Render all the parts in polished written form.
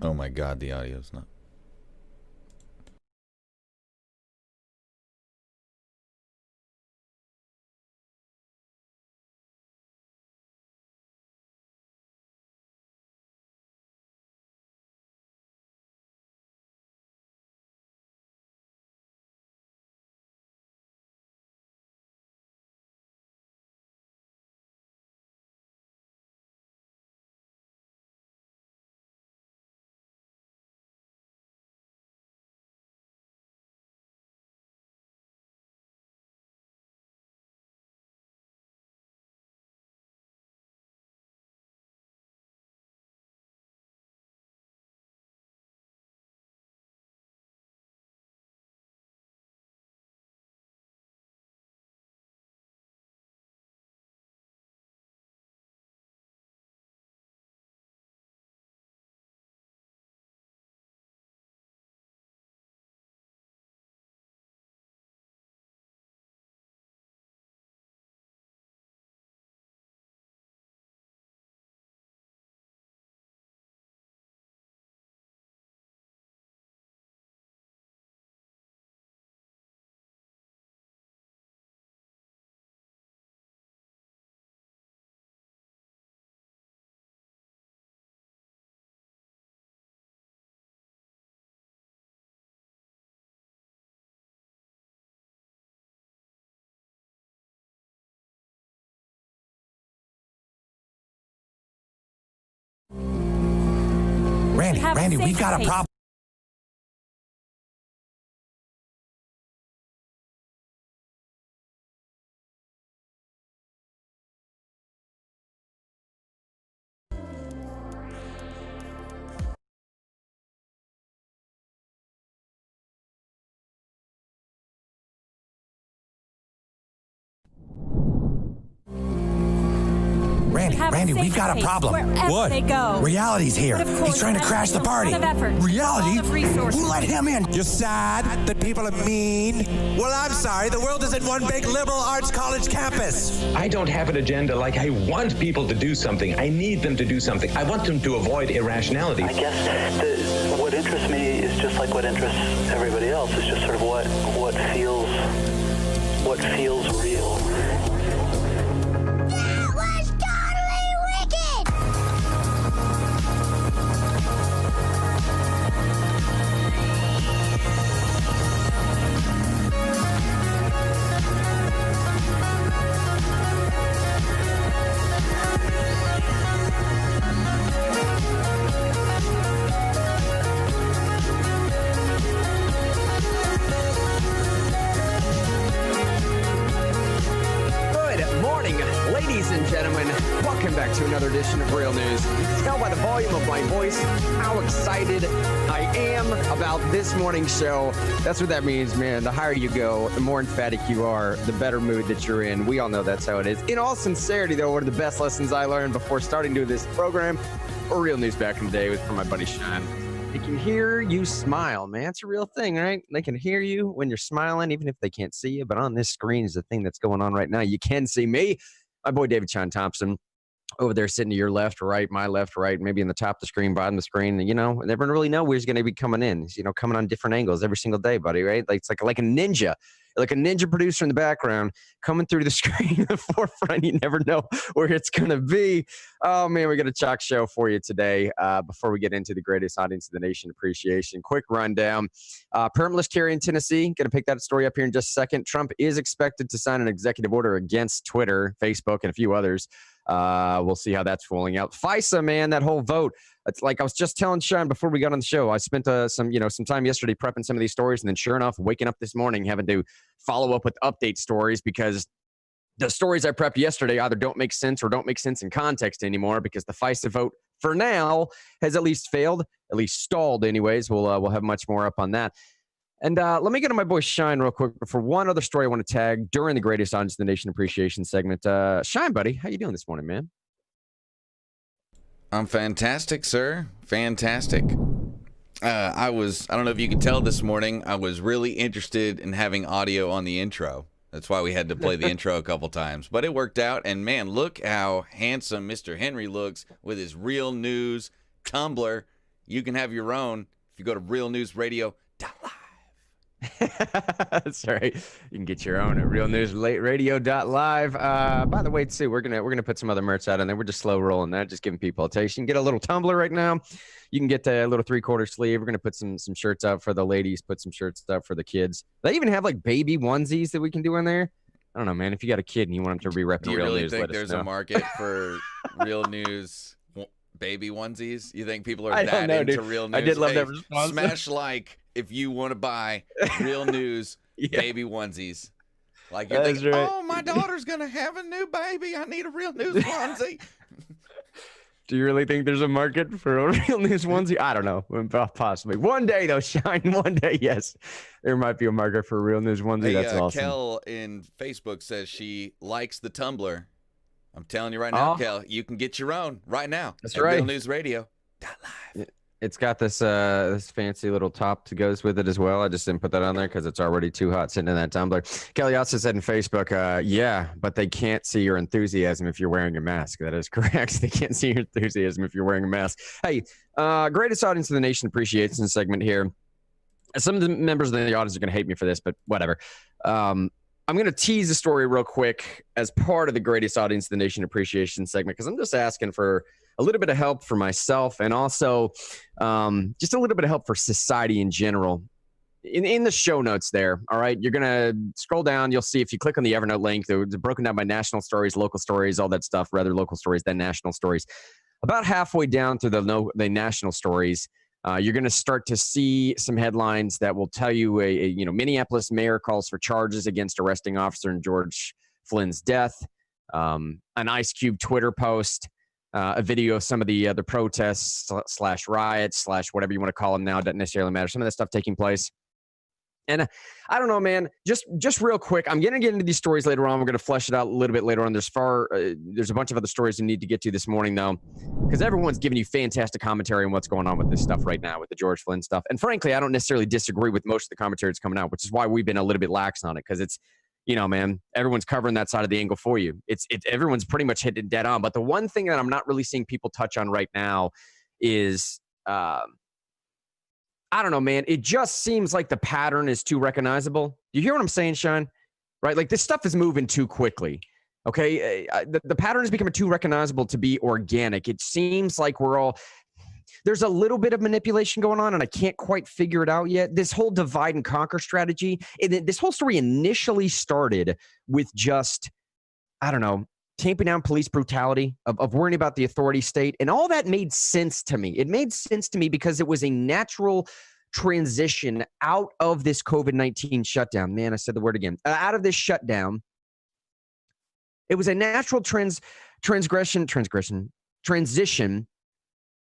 Oh my God, the audio's not. Randy, we got a problem. Randy, we've got a problem. What? They go. Reality's here. He's trying to crash the party. Reality? Who let him in? You're sad that people are mean? Well, I'm sorry. The world isn't one big liberal arts college campus. I don't have an agenda like I want people to do something. I need them to do something. I want them to avoid irrationality. I guess what interests me is just like what interests everybody else. It's just sort of what feels real. Ladies and gentlemen, welcome back to another edition of Real News. You can tell by the volume of my voice how excited I am about this morning's show. That's what that means, man. The higher you go, the more emphatic you are, the better mood that you're in. We all know that's how it is. In all sincerity, though, one of the best lessons I learned before starting to do this program, or Real News back in the day, was from my buddy Sean. They can hear you smile, man. It's a real thing, right? They can hear you when you're smiling, even if they can't see you. But on this screen is the thing that's going on right now. You can see me. My boy David Sean Thompson over there sitting to your left, right, my left, right, maybe in the top of the screen, bottom of the screen. You know, never really know where he's going to be coming in. He's, coming on different angles every single day, buddy, right? Like, it's like a ninja. Like a ninja producer in the background coming through the screen in the forefront. You never know where it's going to be. Oh, man, we got a chock show for you today. Before we get into the greatest audience in the nation appreciation, quick rundown. Permitless carry in Tennessee. Going to pick that story up here in just a second. Trump is expected to sign an executive order against Twitter, Facebook, and a few others. We'll see how that's rolling out. FISA, man, that whole vote. It's like I was just telling Sean before we got on the show. I spent some time yesterday prepping some of these stories, and then sure enough, waking up this morning having to follow up with update stories because the stories I prepped yesterday either don't make sense or don't make sense in context anymore because the FISA vote for now has at least failed, at least stalled anyways. We'll have much more up on that. And let me get to my boy Shine real quick for one other story I want to tag during the greatest audience in the nation appreciation segment. Shine, buddy, how you doing this morning, man? I'm fantastic, sir. Fantastic. I don't know if you could tell this morning, I was really interested in having audio on the intro. That's why we had to play the intro a couple times. But it worked out. And, man, look how handsome Mr. Henry looks with his Real News Tumblr You can have your own if you go to realnewsradio.live. That's right. You can get your own at realnewsradio.live. By the way, too, we're gonna put some other merch out on there. We're just slow rolling that, just giving people a taste. You can get a little tumbler right now. You can get a little 3/4 sleeve. We're gonna put some shirts up for the ladies, put some shirts up for the kids. They even have like baby onesies that we can do in there. I don't know, man. If you got a kid and you want them to be repping Do you Real really News, think let us there's know. a market for Real News baby onesies? You think people are I don't that know, into dude. Real News? I did love that response. Smash like if you want to buy Real News baby onesies. Like you're thinking, right. oh, my daughter's going to have a new baby. I need a Real News onesie. Do you really think there's a market for a Real News onesie? I don't know. Possibly. One day, though, Shine. One day, yes. There might be a market for a Real News onesie. Hey, That's awesome. Kel in Facebook says she likes the Tumblr. I'm telling you right now, Kel, you can get your own right now. That's at right. realnewsradio.live. It's got this fancy little top that goes with it as well. I just didn't put that on there because it's already too hot sitting in that tumbler. Kelly also said in Facebook, yeah, but they can't see your enthusiasm if you're wearing a mask. That is correct. They can't see your enthusiasm if you're wearing a mask. Hey, greatest audience in the nation appreciation segment here. Some of the members of the audience are going to hate me for this, but whatever. I'm going to tease the story real quick as part of the greatest audience in the nation appreciation segment because I'm just asking for a little bit of help for myself and also just a little bit of help for society in general. In the show notes there, all right, you're going to scroll down. You'll see if you click on the Evernote link, it's broken down by national stories, local stories, all that stuff, rather local stories than national stories. About halfway down through the national stories, you're going to start to see some headlines that will tell you Minneapolis mayor calls for charges against arresting officer in George Flynn's death, an Ice Cube Twitter post, a video of some of the protests / riots / whatever you want to call them now. Doesn't necessarily matter. Some of that stuff taking place. And I don't know, man, just real quick, I'm going to get into these stories later on. We're going to flesh it out a little bit later on. There's a bunch of other stories you need to get to this morning, though, because everyone's giving you fantastic commentary on what's going on with this stuff right now with the George Flynn stuff. And frankly, I don't necessarily disagree with most of the commentary that's coming out, which is why we've been a little bit lax on it, because it's, man, everyone's covering that side of the angle for you. Everyone's pretty much hitting it dead on. But the one thing that I'm not really seeing people touch on right now is, I don't know, man. It just seems like the pattern is too recognizable. You hear what I'm saying, Sean? Right? Like this stuff is moving too quickly. Okay. The pattern is becoming too recognizable to be organic. It seems like there's a little bit of manipulation going on, and I can't quite figure it out yet. This whole divide and conquer strategy, this whole story initially started with just, I don't know, tamping down police brutality, of worrying about the authority state, and all that made sense to me. It made sense to me because it was a natural transition out of this COVID-19 shutdown. Man, I said the word again. Out of this shutdown, it was a natural transition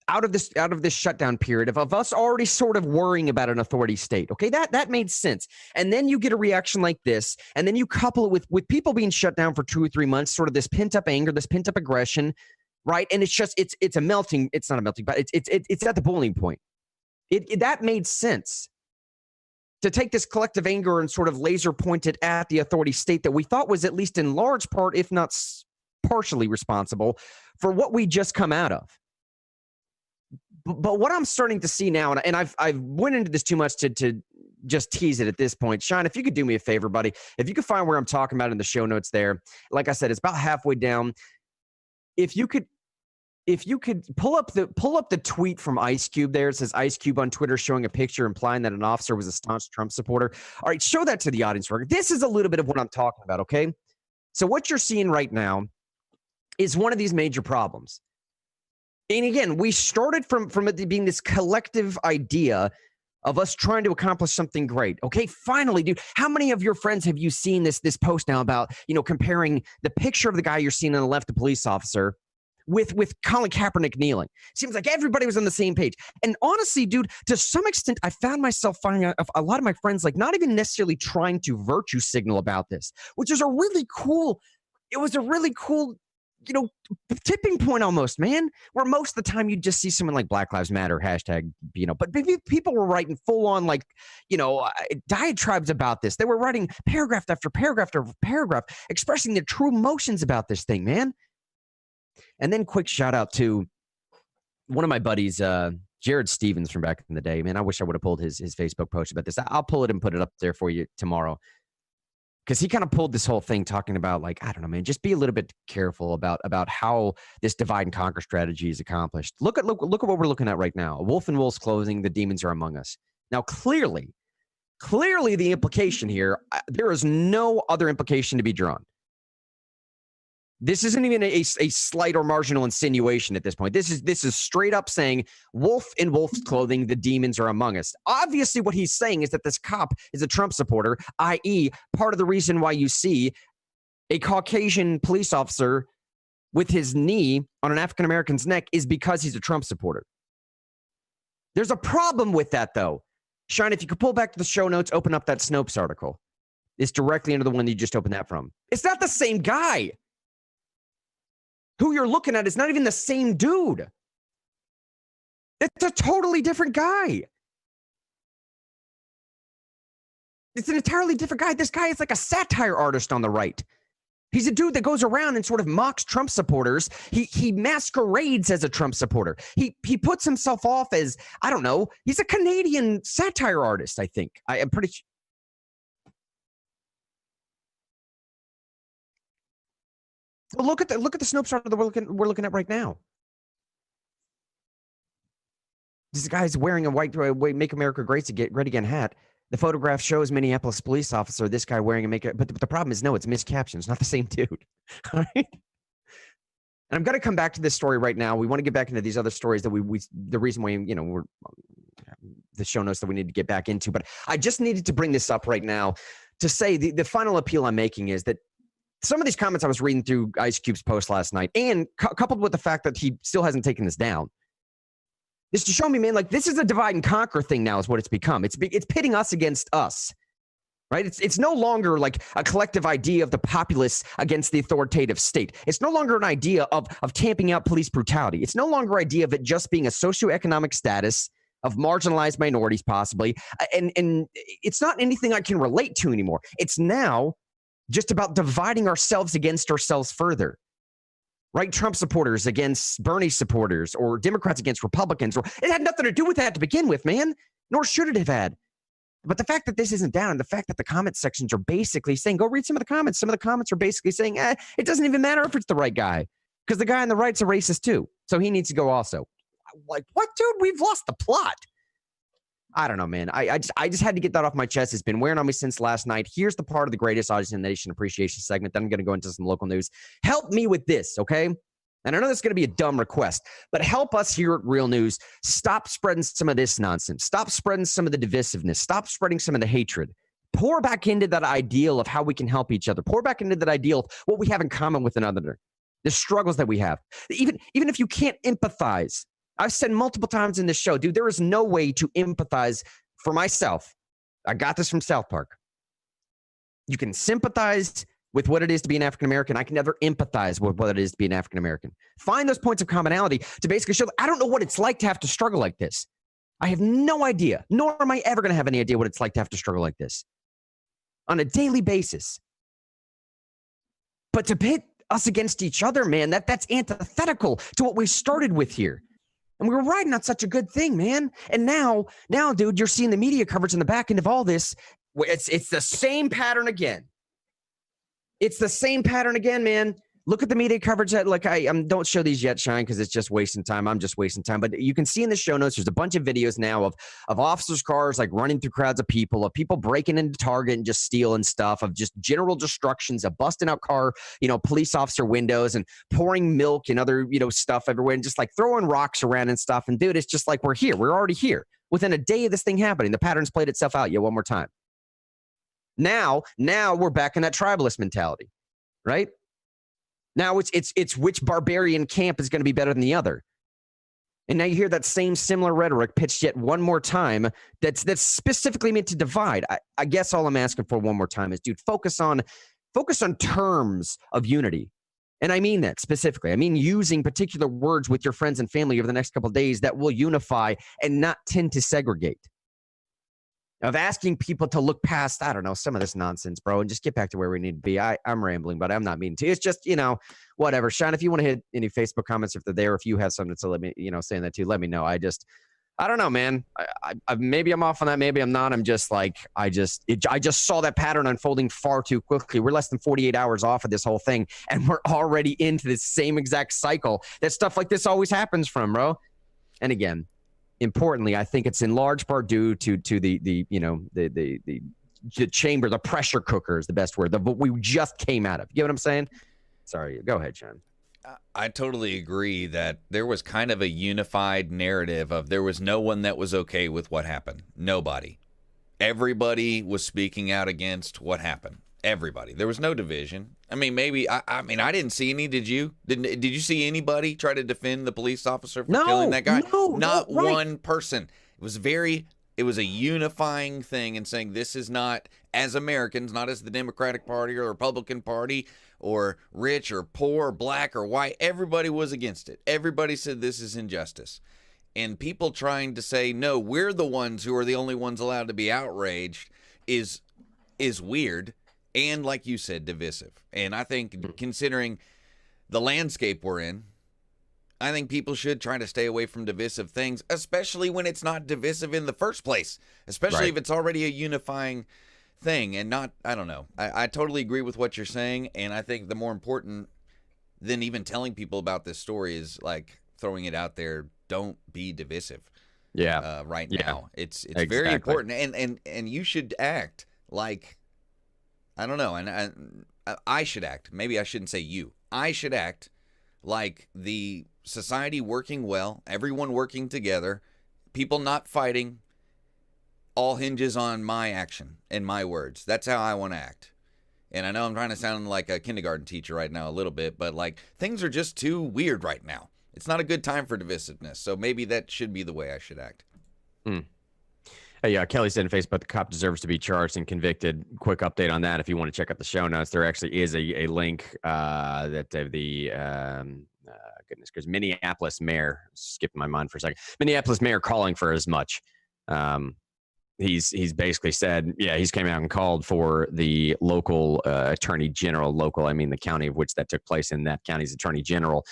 out of this shutdown period of us already sort of worrying about an authority state. Okay, that made sense. And then you get a reaction like this, and then you couple it with people being shut down for 2 or 3 months, sort of this pent-up anger, this pent-up aggression, right? And it's just it's a melting. It's not a melting, but it's at the boiling point. That made sense to take this collective anger and sort of laser point it at the authority state that we thought was at least in large part, if not partially, responsible for what we just come out of. But what I'm starting to see now, and I've went into this too much to just tease it at this point. Sean, if you could do me a favor, buddy, if you could find where I'm talking about in the show notes there, like I said, it's about halfway down. If you could pull up the tweet from Ice Cube there. It says Ice Cube on Twitter showing a picture implying that an officer was a staunch Trump supporter. All right, show that to the audience. This is a little bit of what I'm talking about, okay? So what you're seeing right now is one of these major problems. And again, we started from it being this collective idea of us trying to accomplish something great. Okay, finally, dude, how many of your friends have you seen this post now about, comparing the picture of the guy you're seeing on the left, the police officer, with Colin Kaepernick kneeling? Seems like everybody was on the same page. And honestly, dude, to some extent, I found myself finding a lot of my friends like not even necessarily trying to virtue signal about this, which is a really cool tipping point almost, man, where most of the time you just see someone like Black Lives Matter hashtag, but people were writing full on diatribes about this. They were writing paragraph after paragraph after paragraph, expressing their true emotions about this thing, man. And then quick shout out to one of my buddies, Jared Stevens from back in the day, man, I wish I would have pulled his Facebook post about this. I'll pull it and put it up there for you tomorrow. Because he kind of pulled this whole thing talking about, like, I don't know, man, just be a little bit careful about how this divide and conquer strategy is accomplished. Look at what we're looking at right now. A wolf in wolf's clothing, the demons are among us. Now, clearly the implication here, there is no other implication to be drawn. This isn't even a slight or marginal insinuation at this point. This is straight up saying wolf in wolf's clothing, the demons are among us. Obviously, what he's saying is that this cop is a Trump supporter, i.e., part of the reason why you see a Caucasian police officer with his knee on an African-American's neck is because he's a Trump supporter. There's a problem with that, though. Sean, if you could pull back to the show notes, open up that Snopes article. It's directly into the one that you just opened that from. It's not the same guy. Who you're looking at is not even the same dude. It's a totally different guy. It's an entirely different guy. This guy is like a satire artist on the right. He's a dude that goes around and sort of mocks Trump supporters. He masquerades as a Trump supporter. He puts himself off as, I don't know, he's a Canadian satire artist, I think. I'm pretty sure. Well, look at the Snopes article that we're looking at right now. This guy's wearing a white "Make America Great Again" hat. The photograph shows Minneapolis police officer. This guy wearing a but the problem is, no, it's miscaptioned. It's not the same dude. All right. And I'm going to come back to this story right now. We want to get back into these other stories that the reason why we're the show notes that we need to get back into. But I just needed to bring this up right now to say the final appeal I'm making is that some of these comments I was reading through Ice Cube's post last night, and coupled with the fact that he still hasn't taken this down, is to show me, man, like, this is a divide and conquer thing now is what it's become. It's pitting us against us, right? It's no longer like a collective idea of the populace against the authoritative state. It's no longer an idea of tamping out police brutality. It's no longer an idea of it just being a socioeconomic status of marginalized minorities possibly. And it's not anything I can relate to anymore. It's now just about dividing ourselves against ourselves further, right? Trump supporters against Bernie supporters, or Democrats against Republicans, or it had nothing to do with that to begin with, man, nor should it have had. But the fact that this isn't down, and the fact that the comment sections are basically saying, go read some of the comments. Some of the comments are basically saying, it doesn't even matter if it's the right guy, because the guy on the right's a racist too, so he needs to go also. Like, what, dude? We've lost the plot. I don't know, man. I just had to get that off my chest. It's been wearing on me since last night. Here's the part of the greatest audience in the nation appreciation segment. Then I'm going to go into some local news. Help me with this, okay? And I know that's going to be a dumb request, but help us here at Real News stop spreading some of this nonsense. Stop spreading some of the divisiveness. Stop spreading some of the hatred. Pour back into that ideal of how we can help each other. Pour back into that ideal of what we have in common with another, the struggles that we have. Even if you can't empathize, I've said multiple times in this show, dude, there is no way to empathize for myself. I got this from South Park. You can sympathize with what it is to be an African-American. I can never empathize with what it is to be an African-American. Find those points of commonality to basically show that I don't know what it's like to have to struggle like this. I have no idea, nor am I ever going to have any idea what it's like to have to struggle like this on a daily basis. But to pit us against each other, man, that's antithetical to what we started with here. And we were riding on such a good thing, man. And now, dude, you're seeing the media coverage in the back end of all this. It's the same pattern again. It's the same pattern again, man. Look at the media coverage. Don't show these yet, Shine, because it's just wasting time. I'm just wasting time. But you can see in the show notes, there's a bunch of videos now of officers' cars like running through crowds of people breaking into Target and just stealing stuff, of just general destructions, of busting out car, police officer windows and pouring milk and other, stuff everywhere, and just like throwing rocks around and stuff. And dude, it's just like we're here. We're already here. Within a day of this thing happening, the pattern's played itself out yet one more time. Now we're back in that tribalist mentality, right? Now it's which barbarian camp is going to be better than the other. And now you hear that same similar rhetoric pitched yet one more time that's specifically meant to divide. I guess all I'm asking for one more time is, dude, focus on terms of unity. And I mean that specifically. I mean using particular words with your friends and family over the next couple of days that will unify and not tend to segregate. Of asking people to look past, I don't know, some of this nonsense, bro, and just get back to where we need to be. I'm rambling, but I'm not meaning to. It's just, whatever. Sean, if you want to hit any Facebook comments, if they're there, if you have something to let me, saying that too, let me know. I don't know, man. Maybe I'm off on that. Maybe I'm not. I'm just like, I just saw that pattern unfolding far too quickly. We're less than 48 hours off of this whole thing, and we're already into the same exact cycle that stuff like this always happens from, bro. And again, importantly, I think it's in large part due to the chamber, the pressure cooker is the best word, what we just came out of. You get what I'm saying? Sorry. Go ahead, Sean. I totally agree that there was kind of a unified narrative of there was no one that was okay with what happened. Nobody. Everybody was speaking out against what happened. Everybody. There was no division. I mean, maybe, I didn't see any. Did you? Did you see anybody try to defend the police officer for killing that guy? Not one person. It was a unifying thing and saying this is not, as Americans, not as the Democratic Party or the Republican Party or rich or poor or black or white. Everybody was against it. Everybody said this is injustice. And people trying to say, no, we're the ones who are the only ones allowed to be outraged is weird and, like you said, divisive. And I think considering the landscape we're in, I think people should try to stay away from divisive things, especially when it's not divisive in the first place, especially if it's already a unifying thing and not, I don't know. I totally agree with what you're saying, and I think the more important than even telling people about this story is like throwing it out there. Don't be divisive. Yeah. Right now. It's very important, and you should act like, I don't know, and I should act. Maybe I shouldn't say you. I should act like the society working well, everyone working together, people not fighting, all hinges on my action and my words. That's how I want to act. And I know I'm trying to sound like a kindergarten teacher right now a little bit, but like things are just too weird right now. It's not a good time for divisiveness. So maybe that should be the way I should act. Hey, Kelly said on Facebook, the cop deserves to be charged and convicted. Quick update on that. If you want to check out the show notes, there actually is a link that goodness, because Minneapolis mayor, skipping my mind for a second, Minneapolis mayor calling for as much. He's basically said, he's came out and called for the local attorney general, I mean the county of which that took place in that county's attorney general,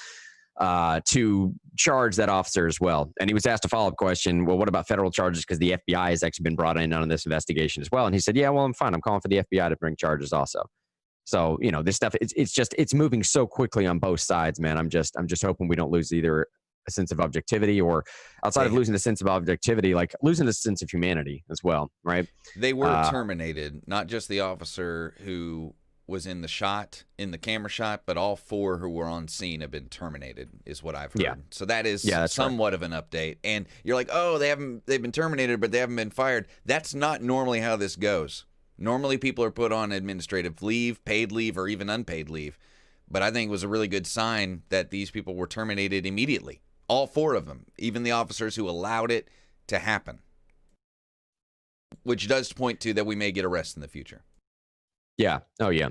to charge that officer as well. And he was asked a follow-up question, well, what about federal charges? Because the FBI has actually been brought in on this investigation as well. And he said, I'm fine. I'm calling for the FBI to bring charges also. So, this stuff, it's moving so quickly on both sides, man. I'm just hoping we don't lose either a sense of objectivity or outside of losing the sense of objectivity, like losing a sense of humanity as well, right? They were terminated, not just the officer who was in the camera shot, but all 4 who were on scene have been terminated, is what I've heard. Yeah. So that is somewhat of an update. And you're like, they've been terminated, but they haven't been fired. That's not normally how this goes. Normally people are put on administrative leave, paid leave, or even unpaid leave. But I think it was a really good sign that these people were terminated immediately. All 4 of them, even the officers who allowed it to happen. Which does point to that we may get arrested in the future. Yeah. Oh, yeah.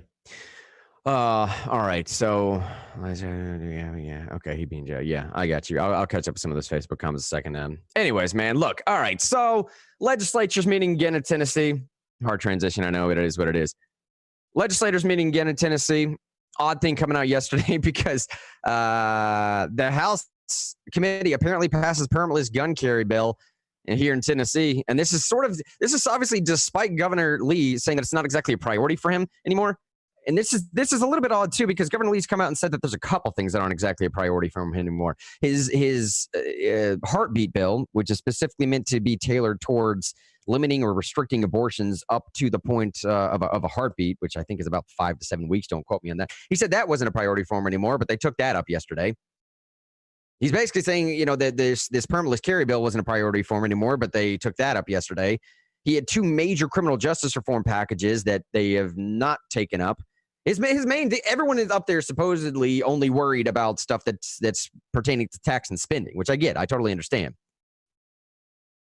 All right. So, okay. He being Joe. Yeah, I got you. I'll catch up with some of those Facebook comments in a second. Anyways, man, look. All right. So, legislatures meeting again in Tennessee. Hard transition. I know it is what it is. Legislators meeting again in Tennessee. Odd thing coming out yesterday because the House committee apparently passes permitless gun carry bill here in Tennessee. And this is obviously despite Governor Lee saying that it's not exactly a priority for him anymore. And this is a little bit odd too, because Governor Lee's come out and said that there's a couple things that aren't exactly a priority for him anymore. His heartbeat bill, which is specifically meant to be tailored towards limiting or restricting abortions up to the point of a heartbeat, which I think is about 5 to 7 weeks. Don't quote me on that. He said that wasn't a priority for him anymore, but they took that up yesterday. He's basically saying, that this permitless carry bill wasn't a priority for him anymore, but they took that up yesterday. He had 2 major criminal justice reform packages that they have not taken up. His main thing, everyone is up there supposedly only worried about stuff that's pertaining to tax and spending, which I get. I totally understand.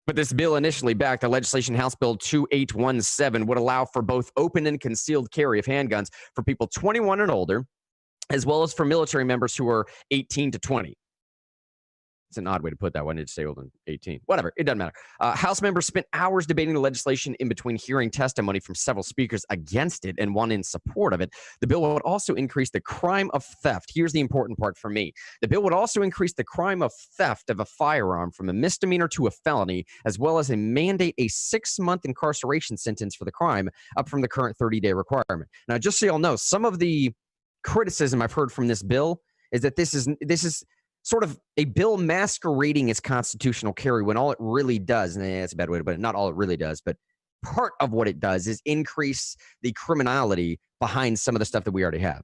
But this bill initially backed the legislation, House Bill 2817, would allow for both open and concealed carry of handguns for people 21 and older, as well as for military members who are 18 to 20. It's an odd way to put that. Why didn't it say older than 18? Whatever. It doesn't matter. House members spent hours debating the legislation in between hearing testimony from several speakers against it and one in support of it. The bill would also increase the crime of theft. Here's the important part for me. The bill would also increase the crime of theft of a firearm from a misdemeanor to a felony, as well as mandate a 6-month incarceration sentence for the crime, up from the current 30-day requirement. Now, just so y'all know, some of the criticism I've heard from this bill is that this is sort of a bill masquerading as constitutional carry when all it really does, and that's a bad way to put it, not all it really does, but part of what it does is increase the criminality behind some of the stuff that we already have.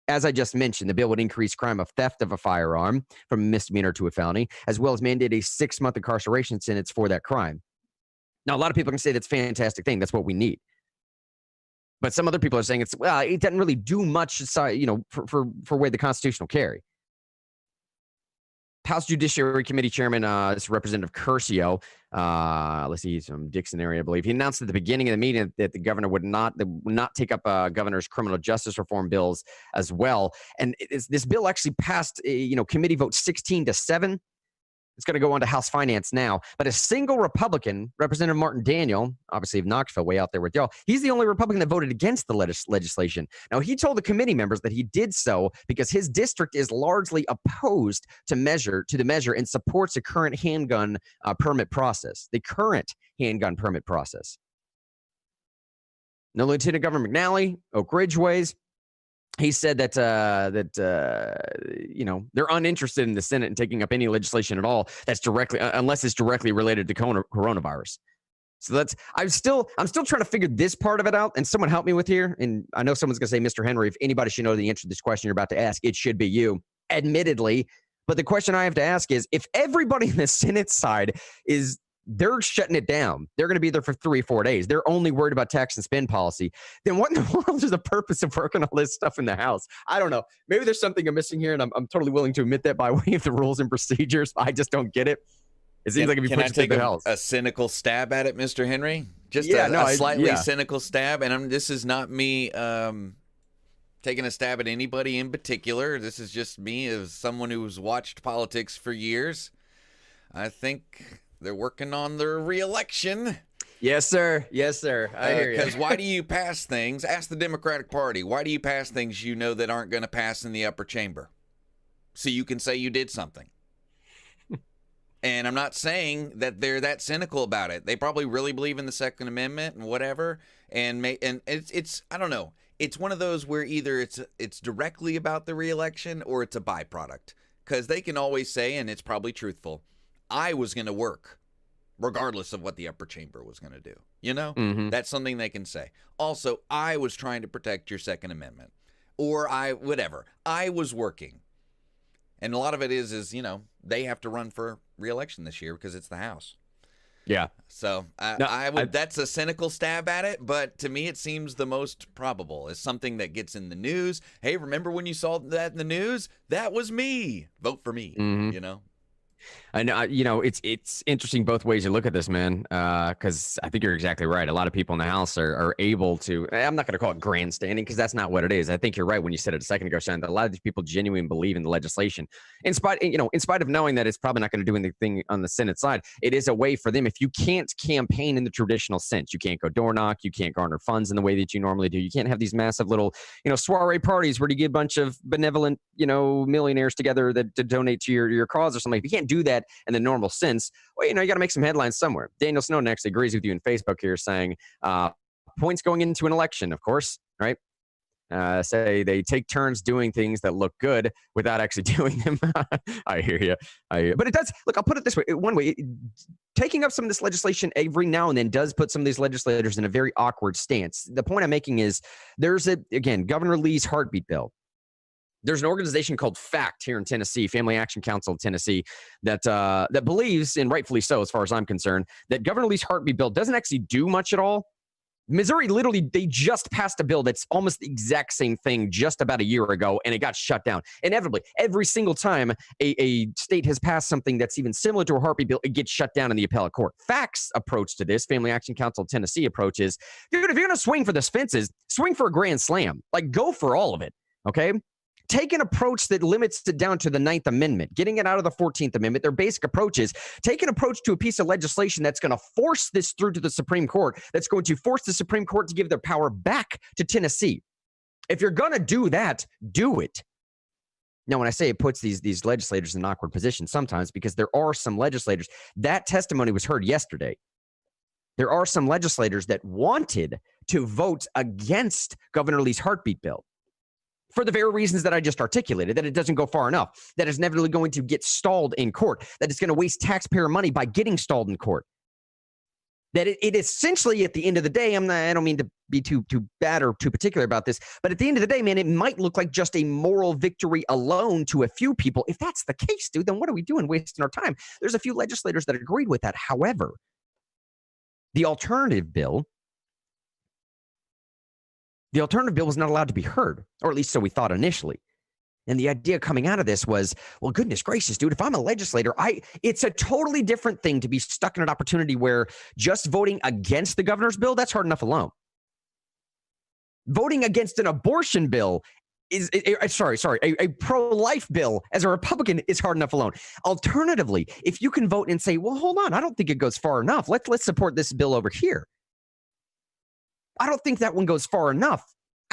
As I just mentioned, the bill would increase crime of theft of a firearm from a misdemeanor to a felony, as well as mandate a 6-month incarceration sentence for that crime. Now, a lot of people can say that's a fantastic thing. That's what we need. But some other people are saying it doesn't really do much, for where the constitutional carry. House Judiciary Committee Chairman, this is Representative Curcio, let's see, he's from Dixon area, I believe. He announced at the beginning of the meeting that the governor would not take up governor's criminal justice reform bills as well. And this bill actually passed, committee vote 16-7. It's going to go on to House Finance now. But a single Republican, Representative Martin Daniel, obviously of Knoxville, way out there with y'all, he's the only Republican that voted against the legislation. Now, he told the committee members that he did so because his district is largely opposed to the measure and supports the current handgun permit process. The current handgun permit process. Now, Lieutenant Governor McNally, Oak Ridge ways. He said that they're uninterested in the Senate in taking up any legislation at all that's unless it's directly related to coronavirus. So I'm still trying to figure this part of it out, and someone help me with here. And I know someone's gonna say, Mr. Henry, if anybody should know the answer to this question you're about to ask, it should be you, admittedly. But the question I have to ask is, if everybody in the Senate side they're shutting it down, they're going to be there for 3-4 days, they're only worried about tax and spend policy, then what in the world is the purpose of working all this stuff in the House? I don't know. Maybe there's something I'm missing here, and I'm totally willing to admit that by way of the rules and procedures. I just don't get it. It seems like if you put it in the House. A cynical stab at it, Mr. Henry? Just a slightly cynical stab. And this is not me taking a stab at anybody in particular. This is just me as someone who's watched politics for years. I think they're working on their re-election. Yes, sir. Yes, sir. I hear you. Because why do you pass things? Ask the Democratic Party. Why do you pass things you know that aren't going to pass in the upper chamber? So you can say you did something. And I'm not saying that they're that cynical about it. They probably really believe in the Second Amendment and whatever. And it's I don't know. It's one of those where either it's directly about the re-election or it's a byproduct. Because they can always say, and it's probably truthful, I was going to work regardless of what the upper chamber was going to do. Mm-hmm. That's something they can say. Also, I was trying to protect your Second Amendment, or I was working. And a lot of it is they have to run for re-election this year because it's the House. Yeah. So that's a cynical stab at it, but to me it seems the most probable. It's something that gets in the news. Hey, remember when you saw that in the news? That was me. Vote for me. Mm-hmm. And it's interesting both ways you look at this, man, because I think you're exactly right. A lot of people in the House are able to, I'm not going to call it grandstanding because that's not what it is. I think you're right when you said it a second ago, Sean, that a lot of these people genuinely believe in the legislation. In spite of knowing that it's probably not going to do anything on the Senate side, it is a way for them. If you can't campaign in the traditional sense, you can't go door knock, you can't garner funds in the way that you normally do. You can't have these massive little, soiree parties where you get a bunch of benevolent, millionaires together to donate to your cause or something. If you can't do that in the normal sense, well, you got to make some headlines somewhere. Daniel Snowden actually agrees with you in Facebook here, saying points going into an election, of course, right? Say they take turns doing things that look good without actually doing them. I hear you. But it does. Look, I'll put it this way. One way, taking up some of this legislation every now and then does put some of these legislators in a very awkward stance. The point I'm making is Governor Lee's heartbeat bill. There's an organization called FACT here in Tennessee, Family Action Council of Tennessee, that believes, and rightfully so as far as I'm concerned, that Governor Lee's heartbeat bill doesn't actually do much at all. Missouri, literally, they just passed a bill that's almost the exact same thing just about a year ago, and it got shut down. Inevitably, every single time a state has passed something that's even similar to a heartbeat bill, it gets shut down in the appellate court. FACT's approach to this, Family Action Council of Tennessee approach is, dude, if you're going to swing for the fences, swing for a grand slam. Like, go for all of it, okay? take an approach that limits it down to the 9th Amendment, getting it out of the 14th Amendment. Their basic approach is take an approach to a piece of legislation that's going to force this through to the Supreme Court, that's going to force the Supreme Court to give their power back to Tennessee. If you're going to do that, do it. Now, when I say it puts these legislators in an awkward position sometimes, because there are some legislators, that testimony was heard yesterday. There are some legislators that wanted to vote against Governor Lee's heartbeat bill for the very reasons that I just articulated, that it doesn't go far enough, that it's inevitably going to get stalled in court, that it's going to waste taxpayer money by getting stalled in court. That it essentially, at the end of the day, I don't mean to be too bad or too particular about this, but at the end of the day, man, it might look like just a moral victory alone to a few people. If that's the case, dude, then what are we doing wasting our time? There's a few legislators that agreed with that. However, the alternative bill was not allowed to be heard, or at least so we thought initially. And the idea coming out of this was, well, goodness gracious, dude, if I'm a legislator, it's a totally different thing to be stuck in an opportunity where just voting against the governor's bill, that's hard enough alone. Voting against an abortion bill is, a pro-life bill as a Republican is hard enough alone. Alternatively, if you can vote and say, well, hold on, I don't think it goes far enough. Let's support this bill over here. I don't think that one goes far enough.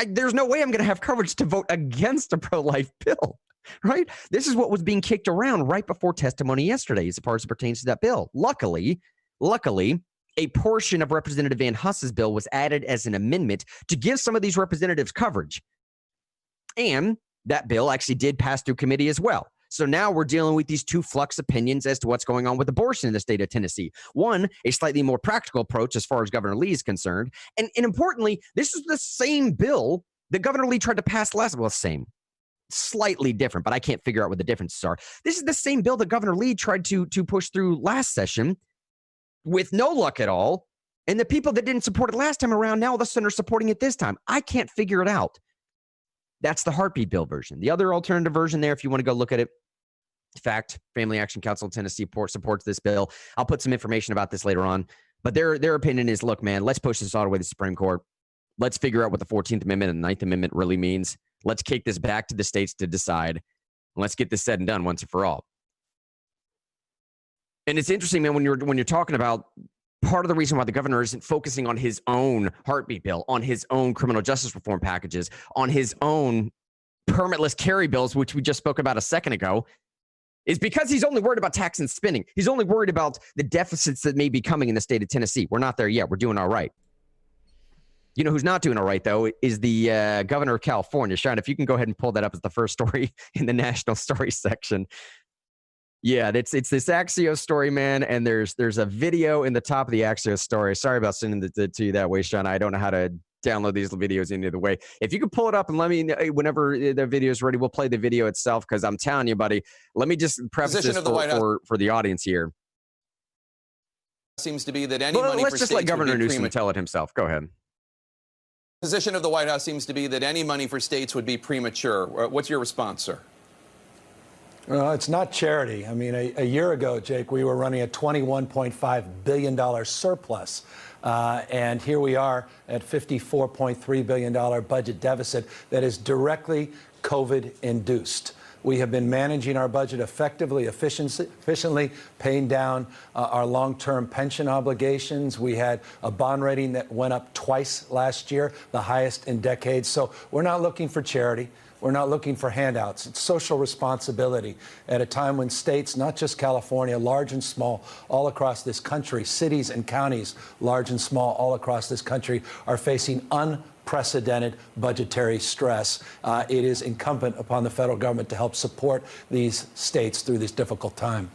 There's no way I'm going to have coverage to vote against a pro-life bill, right? This is what was being kicked around right before testimony yesterday as far as it pertains to that bill. Luckily, a portion of Representative Van Huss's bill was added as an amendment to give some of these representatives coverage. And that bill actually did pass through committee as well. So now we're dealing with these two flux opinions as to what's going on with abortion in the state of Tennessee. One, a slightly more practical approach as far as Governor Lee is concerned. And importantly, this is the same bill that Governor Lee tried to pass last. Well, same. Slightly different, but I can't figure out what the differences are. This is the same bill that Governor Lee tried to push through last session with no luck at all. And the people that didn't support it last time around now all of a sudden are supporting it this time. I can't figure it out. That's the heartbeat bill version. The other alternative version there, if you want to go look at it, FACT, Family Action Council of Tennessee supports this bill. I'll put some information about this later on. But their opinion is, look, man, let's push this all the way to the Supreme Court. Let's figure out what the 14th Amendment and the 9th Amendment really means. Let's kick this back to the states to decide. Let's get this said and done once and for all. And it's interesting, man, when you're talking about part of the reason why the governor isn't focusing on his own heartbeat bill, on his own criminal justice reform packages, on his own permitless carry bills, which we just spoke about a second ago, is because he's only worried about tax and spending. He's only worried about the deficits that may be coming in the state of Tennessee. We're not there yet. We're doing all right. You know who's not doing all right, though, is the governor of California. Sean, if you can go ahead and pull that up as the first story in the national story section. Yeah, it's this Axios story, man, and there's a video in the top of the Axios story. Sorry about sending it to you that way, Sean. I don't know how to download these videos any other way. If you could pull it up and let me know whenever the video is ready, we'll play the video itself, because I'm telling you, buddy, let me just preface this for the audience here. Seems to be that any money let's for just states let Governor would be Newsom tell it himself. Go ahead. Position of the White House seems to be that any money for states would be premature. What's your response, sir? Well, it's not charity. I mean, a year ago, Jake, we were running a $21.5 billion surplus. And here we are at $54.3 billion budget deficit that is directly COVID-induced. We have been managing our budget effectively, efficiently, paying down our long-term pension obligations. We had a bond rating that went up twice last year, the highest in decades. So we're not looking for charity. We're not looking for handouts. It's social responsibility at a time when states, not just California, large and small, all across this country, cities and counties, large and small, all across this country, are facing unprecedented budgetary stress. It is incumbent upon the federal government to help support these states through this difficult time.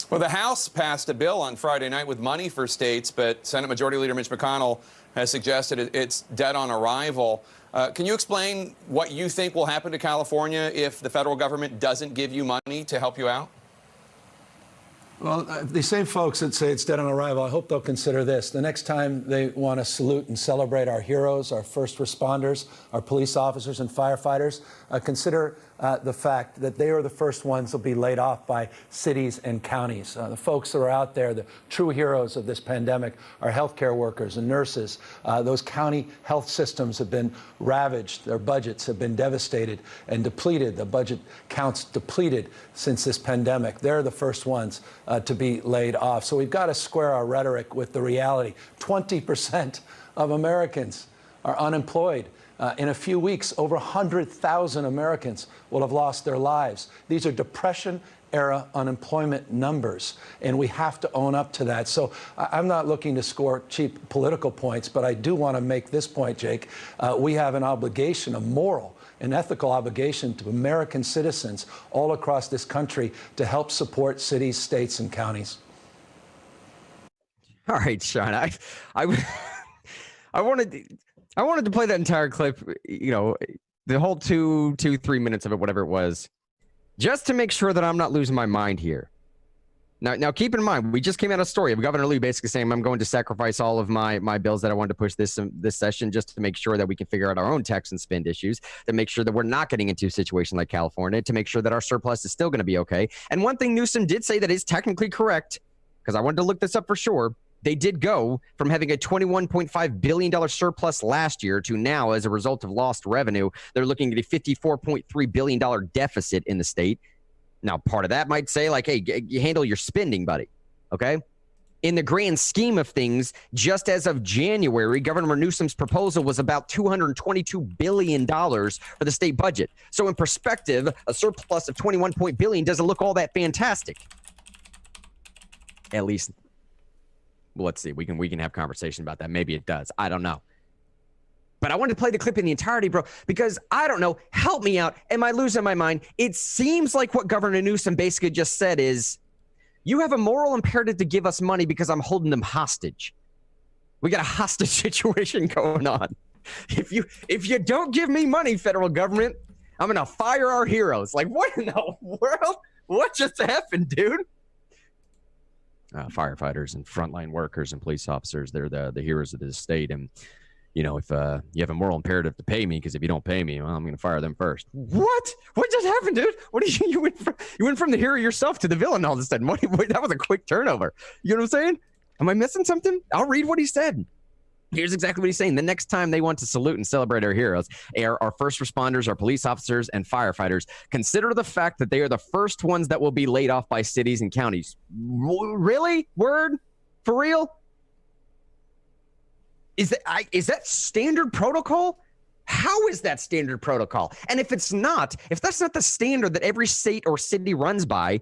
Well, the House passed a bill on Friday night with money for states, but Senate Majority Leader Mitch McConnell has suggested it's dead on arrival. Can you explain what you think will happen to California if the federal government doesn't give you money to help you out? Well, the same folks that say it's dead on arrival, I hope they'll consider this. The next time they want to salute and celebrate our heroes, our first responders, our police officers and firefighters, consider the fact that they are the first ones will be laid off by cities and counties. The folks that are out there, the true heroes of this pandemic, are healthcare workers and nurses. Those county health systems have been ravaged. Their budgets have been devastated and depleted. The budget counts depleted since this pandemic. They're the first ones to be laid off. So we've got to square our rhetoric with the reality. 20% of Americans are unemployed. In a few weeks, over 100,000 Americans will have lost their lives. These are Depression-era unemployment numbers, and we have to own up to that. So I'm not looking to score cheap political points, but I do want to make this point, Jake. We have an obligation, a moral and ethical obligation to American citizens all across this country to help support cities, states, and counties. All right, Sean, I wanted to play that entire clip, the whole 3 minutes of it, whatever it was, just to make sure that I'm not losing my mind here. Now, keep in mind, we just came out of a story of Governor Lee basically saying, I'm going to sacrifice all of my bills that I wanted to push this session just to make sure that we can figure out our own tax and spend issues, to make sure that we're not getting into a situation like California, to make sure that our surplus is still going to be okay. And one thing Newsom did say that is technically correct, because I wanted to look this up for sure, they did go from having a $21.5 billion surplus last year to now, as a result of lost revenue, they're looking at a $54.3 billion deficit in the state. Now, part of that might say, like, hey, you handle your spending, buddy, okay? In the grand scheme of things, just as of January, Governor Newsom's proposal was about $222 billion for the state budget. So in perspective, a surplus of $21 billion doesn't look all that fantastic. At least... well, let's see. We can have conversation about that. Maybe it does. I don't know. But I wanted to play the clip in the entirety, bro, because I don't know. Help me out. Am I losing my mind? It seems like what Governor Newsom basically just said is, you have a moral imperative to give us money because I'm holding them hostage. We got a hostage situation going on. If you don't give me money, federal government, I'm going to fire our heroes. Like, what in the world? What just happened, dude? Firefighters and frontline workers and police officers, they're the heroes of this state. And, if you have a moral imperative to pay me, because if you don't pay me, well, I'm going to fire them first. What just happened, dude? What did you went from the hero yourself to the villain all of a sudden? That was a quick turnover. You know what I'm saying? Am I missing something? I'll read what he said. Here's exactly what he's saying. The next time they want to salute and celebrate our heroes, our first responders, our police officers, and firefighters, consider the fact that they are the first ones that will be laid off by cities and counties. Really? Word? For real? Is that standard protocol? How is that standard protocol? And if that's not the standard that every state or city runs by,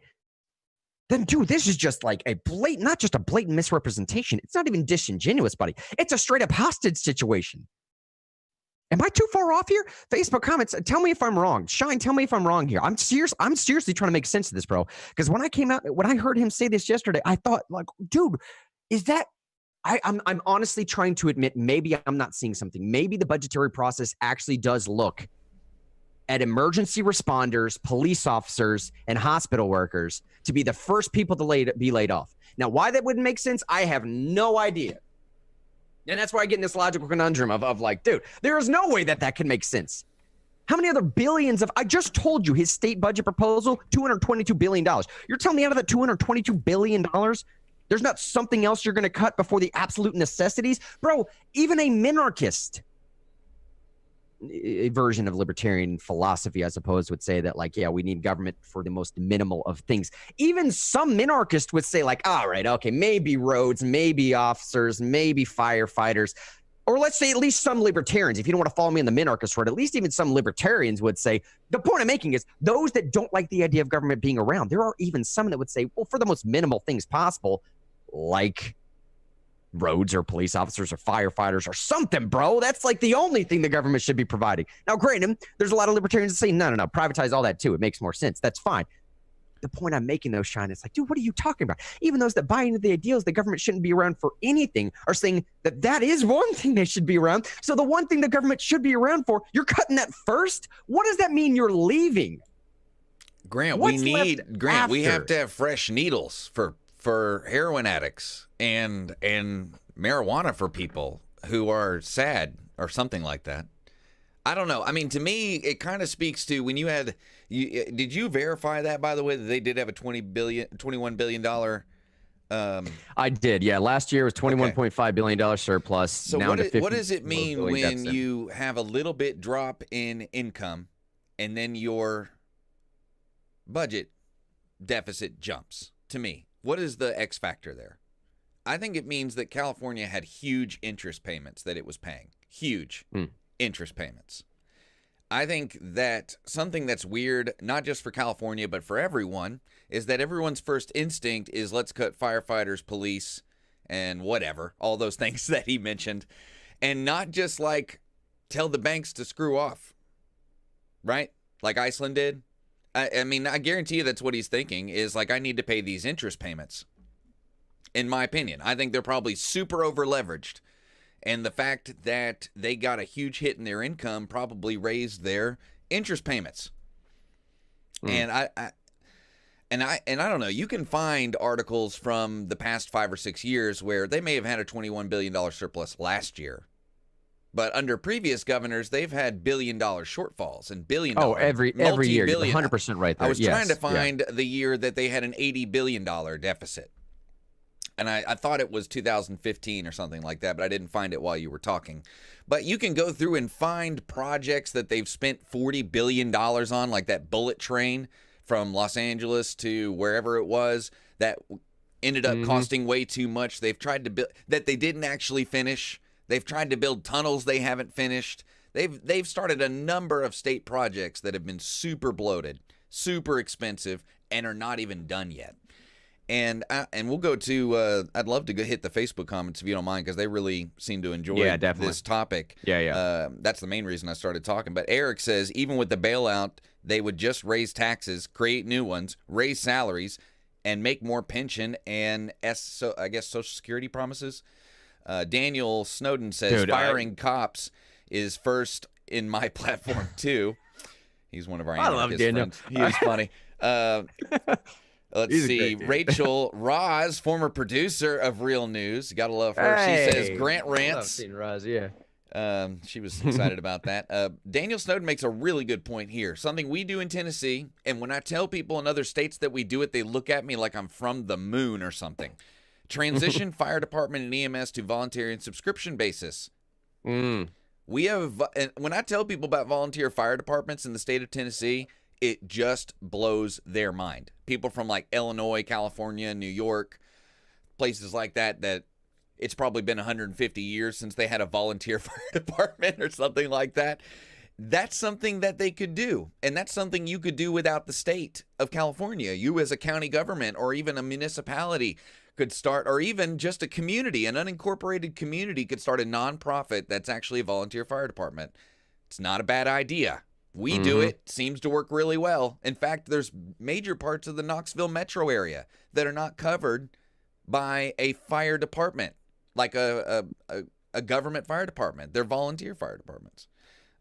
then, dude, this is just like not just a blatant misrepresentation. It's not even disingenuous, buddy. It's a straight up hostage situation. Am I too far off here? Facebook comments, tell me if I'm wrong. Shine, tell me if I'm wrong here. I'm seriously trying to make sense of this, bro. Because when I heard him say this yesterday, I thought, like, dude, is that... I'm honestly trying to admit maybe I'm not seeing something. Maybe the budgetary process actually does look at emergency responders, police officers, and hospital workers to be the first people to be laid off. Now, why that wouldn't make sense, I have no idea. And that's why I get in this logical conundrum of like, dude, there is no way that can make sense. How many other billions I just told you his state budget proposal, $222 billion. You're telling me out of that $222 billion, there's not something else you're going to cut before the absolute necessities? Bro, even a minarchist, a version of libertarian philosophy, I suppose, would say that, like, yeah, we need government for the most minimal of things. Even some minarchists would say, like, all right, okay, maybe roads, maybe officers, maybe firefighters, or let's say at least some libertarians. If you don't want to follow me in the minarchist road, at least even some libertarians would say, the point I'm making is those that don't like the idea of government being around, there are even some that would say, well, for the most minimal things possible, like roads or police officers or firefighters or something, bro. That's like the only thing the government should be providing. Now, granted, there's a lot of libertarians that say, no, privatize all that too. It makes more sense. That's fine. The point I'm making, though, Shine, it's like, dude, what are you talking about? Even those that buy into the ideals the government shouldn't be around for anything are saying that is one thing they should be around. So the one thing the government should be around for, you're cutting that first? What does that mean you're leaving? Grant, we have to have fresh needles for heroin addicts and marijuana for people who are sad or something like that. I don't know. I mean, to me, it kind of speaks to when you had. Did you verify that, by the way, that they did have a $21 billion? I did. Yeah, last year was $21.5 billion surplus. So now what does it mean when deficit. you have a little bit drop in income, and then your budget deficit jumps? To me, what is the X factor there? I think it means that California had huge interest payments that it was paying. Huge interest payments. I think that something that's weird, not just for California, but for everyone, is that everyone's first instinct is let's cut firefighters, police, and whatever, all those things that he mentioned, and not just like tell the banks to screw off, right? Like Iceland did. I mean, I guarantee you that's what he's thinking is like, I need to pay these interest payments. In my opinion, I think they're probably super over leveraged. And the fact that they got a huge hit in their income probably raised their interest payments. And I don't know. You can find articles from the past 5 or 6 years where they may have had a $21 billion surplus last year. But under previous governors, they've had $1 billion shortfalls and $1 billion. Oh, every year, you're 100% right there. I was trying to find the year that they had an $80 billion deficit. And I thought it was 2015 or something like that, but I didn't find it while you were talking. But you can go through and find projects that they've spent $40 billion on, like that bullet train from Los Angeles to wherever it was that ended up costing way too much. They've tried to build that they didn't actually finish. They've tried to build tunnels they haven't finished. They've started a number of state projects that have been super bloated, super expensive, and are not even done yet. And we'll go to I'd love to go hit the Facebook comments if you don't mind, because they really seem to enjoy this topic. That's the main reason I started talking. But Eric says even with the bailout, they would just raise taxes, create new ones, raise salaries, and make more pension and I guess Social Security promises. Daniel Snowden says firing cops is first in my platform too. He's one of our anarchist friends. He is funny. Let's see. Rachel Roz, former producer of Real News. Gotta love her. She says Grant rants. I've seen Roz, yeah. She was excited about that. Daniel Snowden makes a really good point here. Something we do in Tennessee, and when I tell people in other states that we do it, they look at me like I'm from the moon or something. Transition fire department and EMS to voluntary and subscription basis. We have, and when I tell people about volunteer fire departments in the state of Tennessee, it just blows their mind. People from like Illinois, California, New York, places like that, that it's probably been 150 years since they had a volunteer fire department or something like that. That's something that they could do. And that's something you could do without the state of California. You as a county government or even a municipality could start, or even just a community, an unincorporated community could start a nonprofit that's actually a volunteer fire department. It's not a bad idea. We do it. Seems to work really well. In fact, there's major parts of the Knoxville metro area that are not covered by a fire department, like a government fire department. They're volunteer fire departments.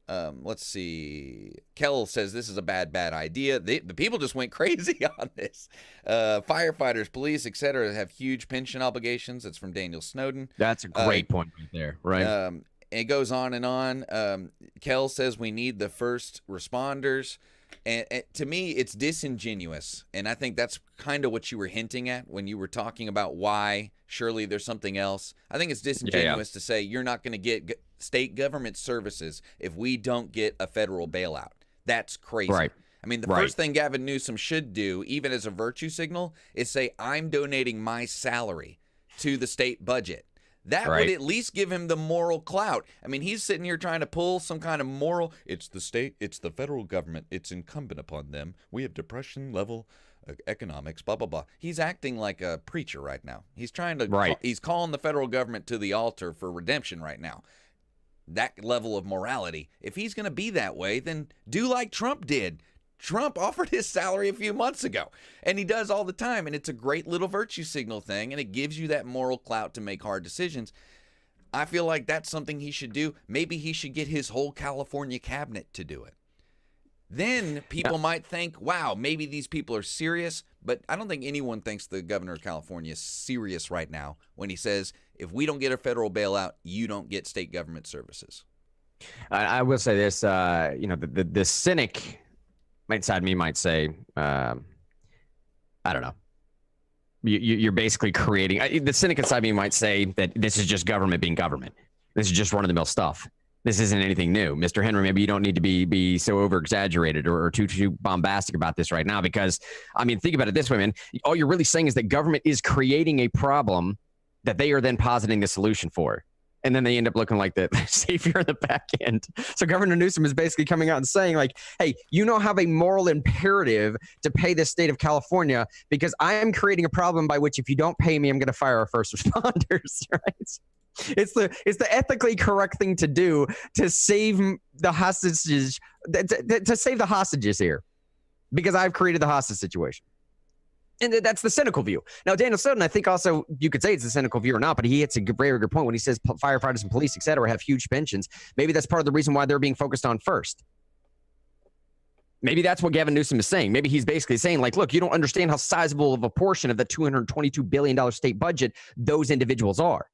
Let's see. Kell says this is a bad idea. The people just went crazy on this. Firefighters, police, etc. have huge pension obligations. That's from Daniel Snowden. That's a great point right there, right? It goes on and on. Kell says we need the first responders. And to me, it's disingenuous. And I think that's kind of what you were hinting at when you were talking about why surely there's something else. I think it's disingenuous to say you're not going to get state government services if we don't get a federal bailout. That's crazy. Right. I mean, the first thing Gavin Newsom should do, even as a virtue signal, is say, I'm donating my salary to the state budget. That would at least give him the moral clout. I mean, he's sitting here trying to pull some kind of moral, it's the state, it's the federal government, it's incumbent upon them. We have depression level economics, blah, blah, blah. He's acting like a preacher right now. He's trying to, he's calling the federal government to the altar for redemption right now. That level of morality. If he's going to be that way, then do like Trump did. Trump offered his salary a few months ago, and he does all the time, and it's a great little virtue signal thing, and it gives you that moral clout to make hard decisions. I feel like that's something he should do. Maybe he should get his whole California cabinet to do it. Then people might think, wow, maybe these people are serious, but I don't think anyone thinks the governor of California is serious right now when he says, if we don't get a federal bailout, you don't get state government services. I will say this, the cynic inside me might say, I don't know. You're basically creating, the cynic inside me might say that this is just government being government. This is just run-of-the-mill stuff. This isn't anything new. Mr. Henry, maybe you don't need to be so over-exaggerated or too bombastic about this right now because, I mean, think about it this way, man. All you're really saying is that government is creating a problem that they are then positing the solution for. And then they end up looking like the savior in the back end. So Governor Newsom is basically coming out and saying, like, hey, you don't have a moral imperative to pay the state of California because I am creating a problem by which if you don't pay me, I'm going to fire our first responders, right? It's the ethically correct thing to do to save the hostages, to save the hostages here because I've created the hostage situation. And that's the cynical view. Now, Daniel Snowden, I think also you could say it's a cynical view or not, but he hits a very good point when he says firefighters and police, et cetera, have huge pensions. Maybe that's part of the reason why they're being focused on first. Maybe that's what Gavin Newsom is saying. Maybe he's basically saying, like, look, you don't understand how sizable of a portion of the $222 billion state budget those individuals are.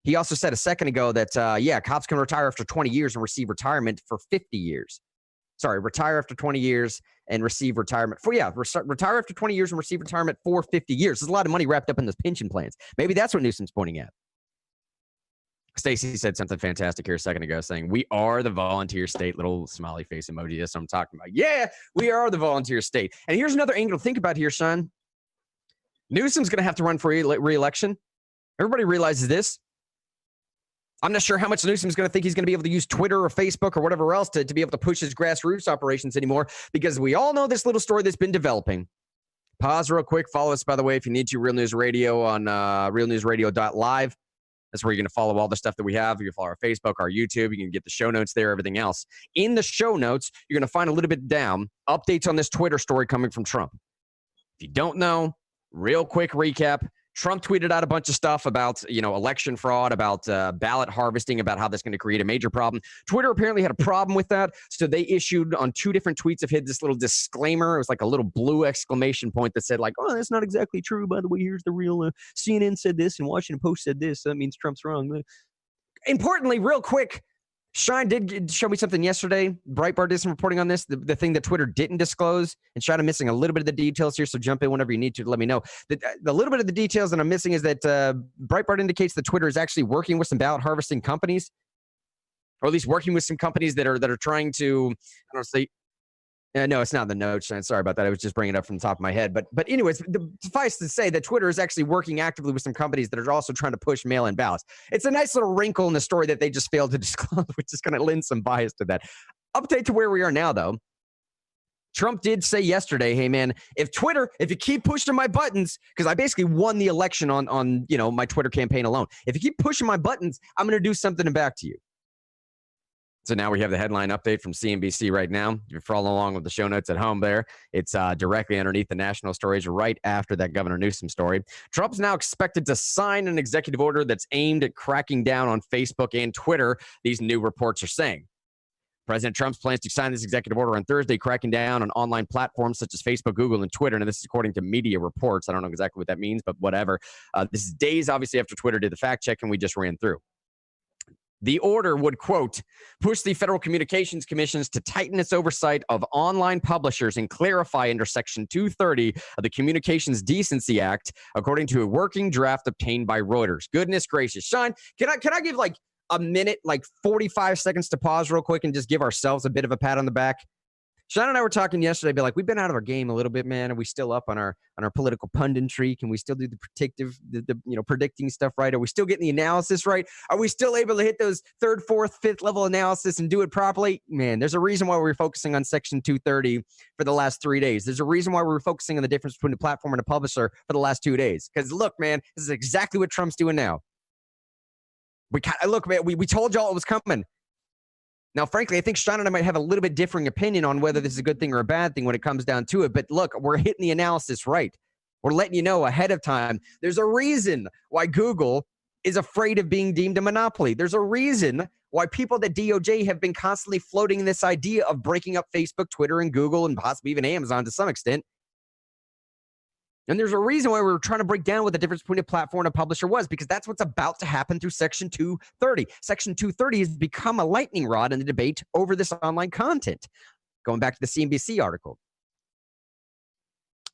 He also said a second ago that, cops can retire after 20 years and receive retirement for 50 years. Sorry, retire after 20 years and receive retirement retire after 20 years and receive retirement for 50 years. There's a lot of money wrapped up in those pension plans. Maybe that's what Newsom's pointing at. Stacey said something fantastic here a second ago saying, we are the volunteer state, little smiley face emoji. That's what I'm talking about. Yeah, we are the volunteer state. And here's another angle to think about here, son. Newsom's going to have to run for re-election. Everybody realizes this. I'm not sure how much Newsom's going to think he's going to be able to use Twitter or Facebook or whatever else to be able to push his grassroots operations anymore because we all know this little story that's been developing. Pause real quick. Follow us, by the way, if you need to, Real News Radio on realnewsradio.live. That's where you're going to follow all the stuff that we have. You can follow our Facebook, our YouTube. You can get the show notes there, everything else. In the show notes, you're going to find a little bit down updates on this Twitter story coming from Trump. If you don't know, real quick recap. Trump tweeted out a bunch of stuff about, election fraud, about ballot harvesting, about how that's going to create a major problem. Twitter apparently had a problem with that, so they issued on 2 different tweets of his this little disclaimer. It was like a little blue exclamation point that said, like, oh, that's not exactly true. By the way, here's the real CNN said this and Washington Post said this. So that means Trump's wrong. Importantly, real quick, Shine did show me something yesterday. Breitbart did some reporting on this, the thing that Twitter didn't disclose. And Shine, I'm missing a little bit of the details here, so jump in whenever you need to let me know. The little bit of the details that I'm missing is that Breitbart indicates that Twitter is actually working with some ballot harvesting companies, or at least working with some companies that are trying to, I don't know, say, no, it's not in the notes. Sorry about that. I was just bringing it up from the top of my head. But anyways, suffice to say that Twitter is actually working actively with some companies that are also trying to push mail-in ballots. It's a nice little wrinkle in the story that they just failed to disclose, which is going to lend some bias to that. Update to where we are now, though. Trump did say yesterday, hey, man, if you keep pushing my buttons, because I basically won the election on my Twitter campaign alone. If you keep pushing my buttons, I'm going to do something back to you. So now we have the headline update from CNBC right now. If you're following along with the show notes at home there, it's directly underneath the national stories right after that Governor Newsom story. Trump's now expected to sign an executive order that's aimed at cracking down on Facebook and Twitter, these new reports are saying. President Trump's plans to sign this executive order on Thursday, cracking down on online platforms such as Facebook, Google, and Twitter. And this is according to media reports. I don't know exactly what that means, but whatever. This is days, obviously, after Twitter did the fact check, and we just ran through. The order would, quote, push the Federal Communications Commissions to tighten its oversight of online publishers and clarify under Section 230 of the Communications Decency Act, according to a working draft obtained by Reuters. Goodness gracious. Sean, can I give like a minute, like 45 seconds to pause real quick and just give ourselves a bit of a pat on the back? Sean and I were talking yesterday, be like, we've been out of our game a little bit, man. Are we still up on our political punditry? Can we still do the predicting stuff right? Are we still getting the analysis right? Are we still able to hit those 3rd, 4th, 5th level analysis and do it properly? Man, there's a reason why we're focusing on Section 230 for the last 3 days. There's a reason why we're focusing on the difference between a platform and a publisher for the last 2 days. Because look, man, this is exactly what Trump's doing now. We told y'all it was coming. Now, frankly, I think Sean and I might have a little bit differing opinion on whether this is a good thing or a bad thing when it comes down to it. But look, we're hitting the analysis right. We're letting you know ahead of time. There's a reason why Google is afraid of being deemed a monopoly. There's a reason why people at DOJ have been constantly floating this idea of breaking up Facebook, Twitter, and Google, and possibly even Amazon to some extent. And there's a reason why we're trying to break down what the difference between a platform and a publisher was, because that's what's about to happen through Section 230. Section 230 has become a lightning rod in the debate over this online content. Going back to the CNBC article.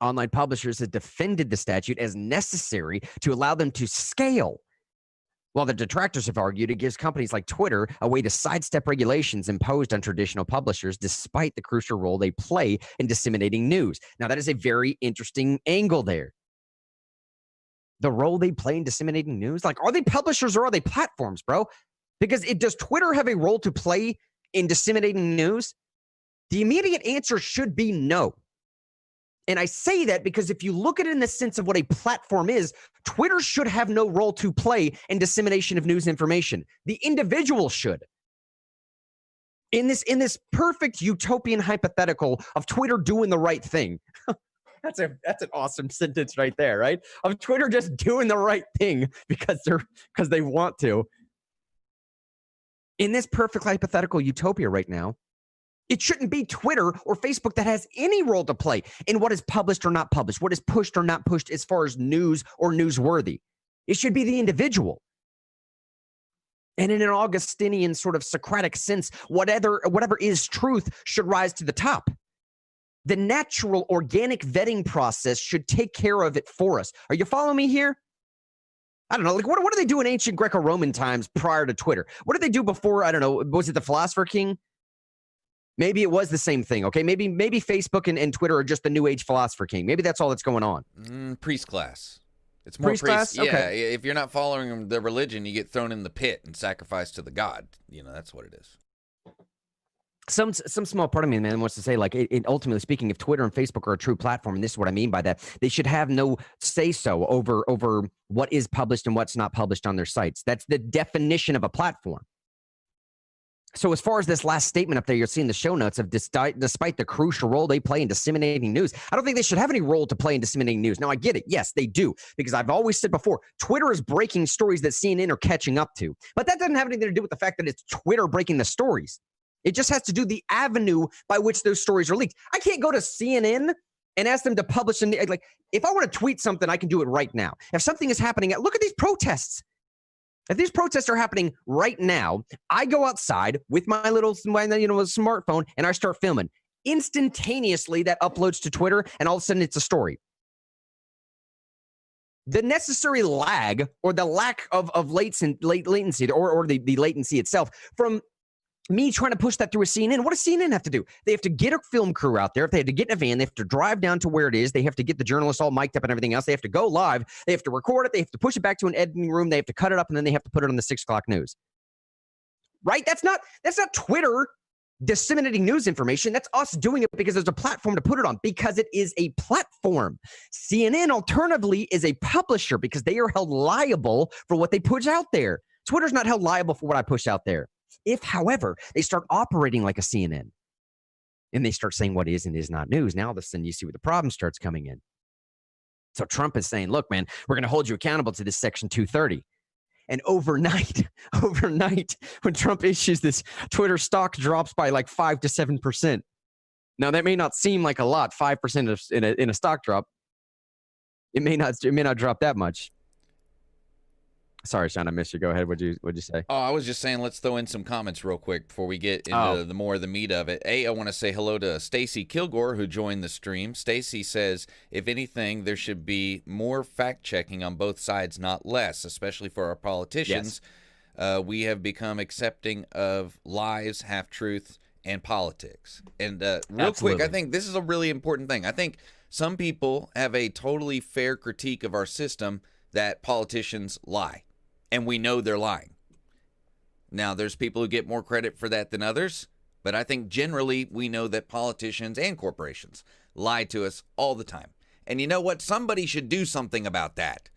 Online publishers have defended the statute as necessary to allow them to scale, while the detractors have argued it gives companies like Twitter a way to sidestep regulations imposed on traditional publishers despite the crucial role they play in disseminating news. Now, that is a very interesting angle there. The role they play in disseminating news? Like, are they publishers or are they platforms, bro? Because does Twitter have a role to play in disseminating news? The immediate answer should be no. And I say that because if you look at it in the sense of what a platform is, Twitter should have no role to play in dissemination of news information. The individual should. In this perfect utopian hypothetical of Twitter doing the right thing. That's an awesome sentence right there, right? Of Twitter just doing the right thing because they want to. In this perfect hypothetical utopia right now, it shouldn't be Twitter or Facebook that has any role to play in what is published or not published, what is pushed or not pushed as far as news or newsworthy. It should be the individual. And in an Augustinian sort of Socratic sense, whatever is truth should rise to the top. The natural organic vetting process should take care of it for us. Are you following me here? I don't know. Like, what do they do in ancient Greco-Roman times prior to Twitter? What did they do before? I don't know. Was it the Philosopher King? Maybe it was the same thing, okay? Maybe Facebook and Twitter are just the new age Philosopher King. Maybe that's all that's going on. Priest class. It's more priest class? Yeah, okay. If you're not following the religion, you get thrown in the pit and sacrificed to the god. You know, that's what it is. Some small part of me, man, wants to say, like, ultimately speaking, if Twitter and Facebook are a true platform, and this is what I mean by that, they should have no say-so over what is published and what's not published on their sites. That's the definition of a platform. So as far as this last statement up there, you're seeing the show notes of despite the crucial role they play in disseminating news. I don't think they should have any role to play in disseminating news. Now, I get it. Yes, they do. Because I've always said before, Twitter is breaking stories that CNN are catching up to. But that doesn't have anything to do with the fact that it's Twitter breaking the stories. It just has to do the avenue by which those stories are leaked. I can't go to CNN and ask them to publish. Like, if I want to tweet something, I can do it right now. If something is happening, look at these protests. If these protests are happening right now, I go outside with my little smartphone and I start filming. Instantaneously, that uploads to Twitter, and all of a sudden, it's a story. The necessary lag or the lack of latency or the latency itself from me trying to push that through a CNN. What does CNN have to do? They have to get a film crew out there. If they have to get in a van, they have to drive down to where it is. They have to get the journalists all mic'd up and everything else. They have to go live. They have to record it. They have to push it back to an editing room. They have to cut it up, and then they have to put it on the 6 o'clock news. Right? That's not Twitter disseminating news information. That's us doing it because there's a platform to put it on, because it is a platform. CNN, alternatively, is a publisher because they are held liable for what they push out there. Twitter's not held liable for what I push out there. If, however, they start operating like a CNN and they start saying what is and is not news, now all of a sudden you see where the problem starts coming in. So Trump is saying, look, man, we're going to hold you accountable to this Section 230. And overnight, when Trump issues this, Twitter stock drops by like 5 to 7%. Now, that may not seem like a lot, 5% in a stock drop. It may not drop that much. Sorry, Sean, I missed you. Go ahead. What'd you say? Oh, I was just saying, let's throw in some comments real quick before we get into the more of the meat of it. I want to say hello to Stacy Kilgore, who joined the stream. Stacy says, if anything, there should be more fact-checking on both sides, not less, especially for our politicians. Yes. We have become accepting of lies, half-truths, and politics. And real quick, I think this is a really important thing. I think some people have a totally fair critique of our system that politicians lie. And we know they're lying. Now, there's people who get more credit for that than others, but I think generally we know that politicians and corporations lie to us all the time. And you know what? Somebody should do something about that.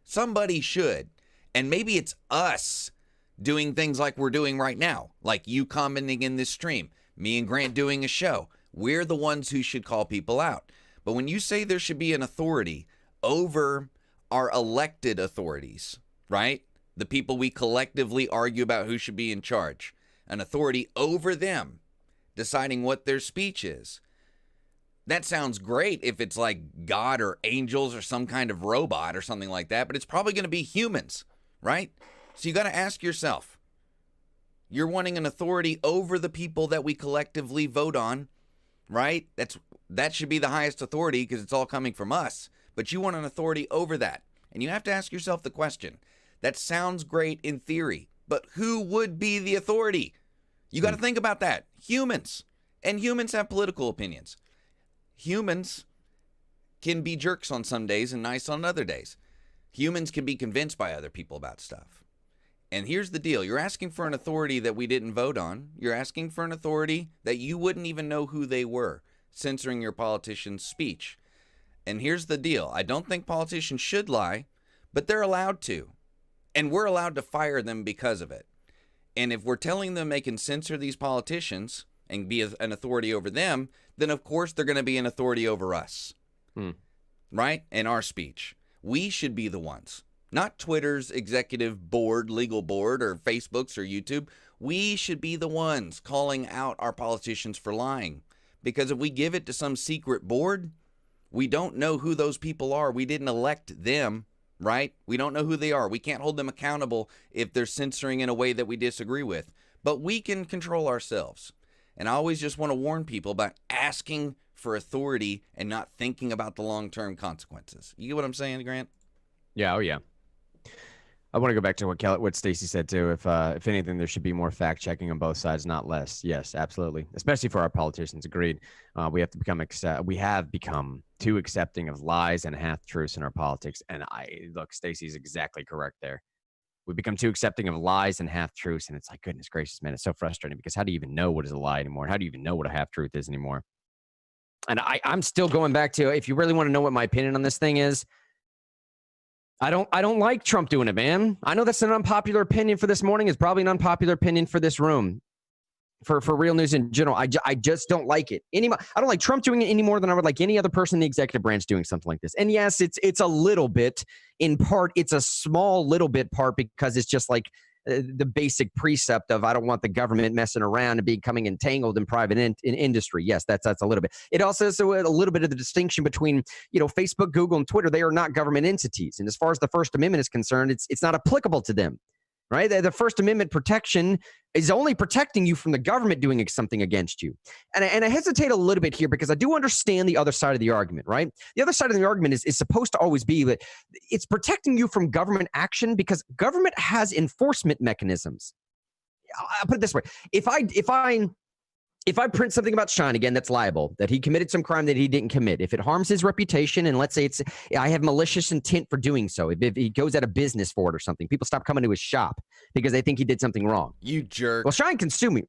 Somebody should. And maybe it's us doing things like we're doing right now, like you commenting in this stream, me and Grant doing a show. We're the ones who should call people out. But when you say there should be an authority over our elected authorities, right? The people we collectively argue about who should be in charge, an authority over them, deciding what their speech is. That sounds great if it's like God or angels or some kind of robot or something like that, but it's probably going to be humans, right? So you got to ask yourself, you're wanting an authority over the people that we collectively vote on, right? That should be the highest authority because it's all coming from us, but you want an authority over that. And you have to ask yourself the question, that sounds great in theory, but who would be the authority? You got to think about that. Humans. And humans have political opinions. Humans can be jerks on some days and nice on other days. Humans can be convinced by other people about stuff. And here's the deal. You're asking for an authority that we didn't vote on. You're asking for an authority that you wouldn't even know who they were, censoring your politician's speech. And here's the deal. I don't think politicians should lie, but they're allowed to. And we're allowed to fire them because of it. And if we're telling them they can censor these politicians and be an authority over them, then of course they're going to be an authority over us. Right? And our speech. We should be the ones. Not Twitter's executive board, legal board, or Facebook's or YouTube. We should be the ones calling out our politicians for lying. Because if we give it to some secret board, we don't know who those people are. We didn't elect them, right? We don't know who they are. We can't hold them accountable if they're censoring in a way that we disagree with. But we can control ourselves. And I always just want to warn people about asking for authority and not thinking about the long-term consequences. You get what I'm saying, Grant? Yeah, oh yeah. I want to go back to what Stacey said too. If anything, there should be more fact checking on both sides, not less. Yes, absolutely. Especially for our politicians. Agreed. We have become too accepting of lies and half truths in our politics. And Stacey's exactly correct there. We become too accepting of lies and half truths, and it's like, goodness gracious, man, it's so frustrating because how do you even know what is a lie anymore? How do you even know what a half truth is anymore? And I'm still going back to, if you really want to know what my opinion on this thing is, I don't like Trump doing it, man. I know that's an unpopular opinion for this morning. It's probably an unpopular opinion for this room, for real news in general. I just don't like it anymore. I don't like Trump doing it any more than I would like any other person in the executive branch doing something like this. And yes, it's a little bit, in part, it's a small little bit part because it's just like the basic precept of I don't want the government messing around and becoming entangled in private in industry. Yes, that's a little bit. It also is a little bit of the distinction between, Facebook, Google, and Twitter. They are not government entities. And as far as the First Amendment is concerned, it's not applicable to them. Right? The First Amendment protection is only protecting you from the government doing something against you. And I hesitate a little bit here because I do understand the other side of the argument, right? The other side of the argument is supposed to always be that it's protecting you from government action because government has enforcement mechanisms. I'll put it this way. If I print something about Shine again that's liable, that he committed some crime that he didn't commit, if it harms his reputation, and let's say I have malicious intent for doing so, if he goes out of business for it or something, people stop coming to his shop because they think he did something wrong. You jerk. Well, Shine can sue me.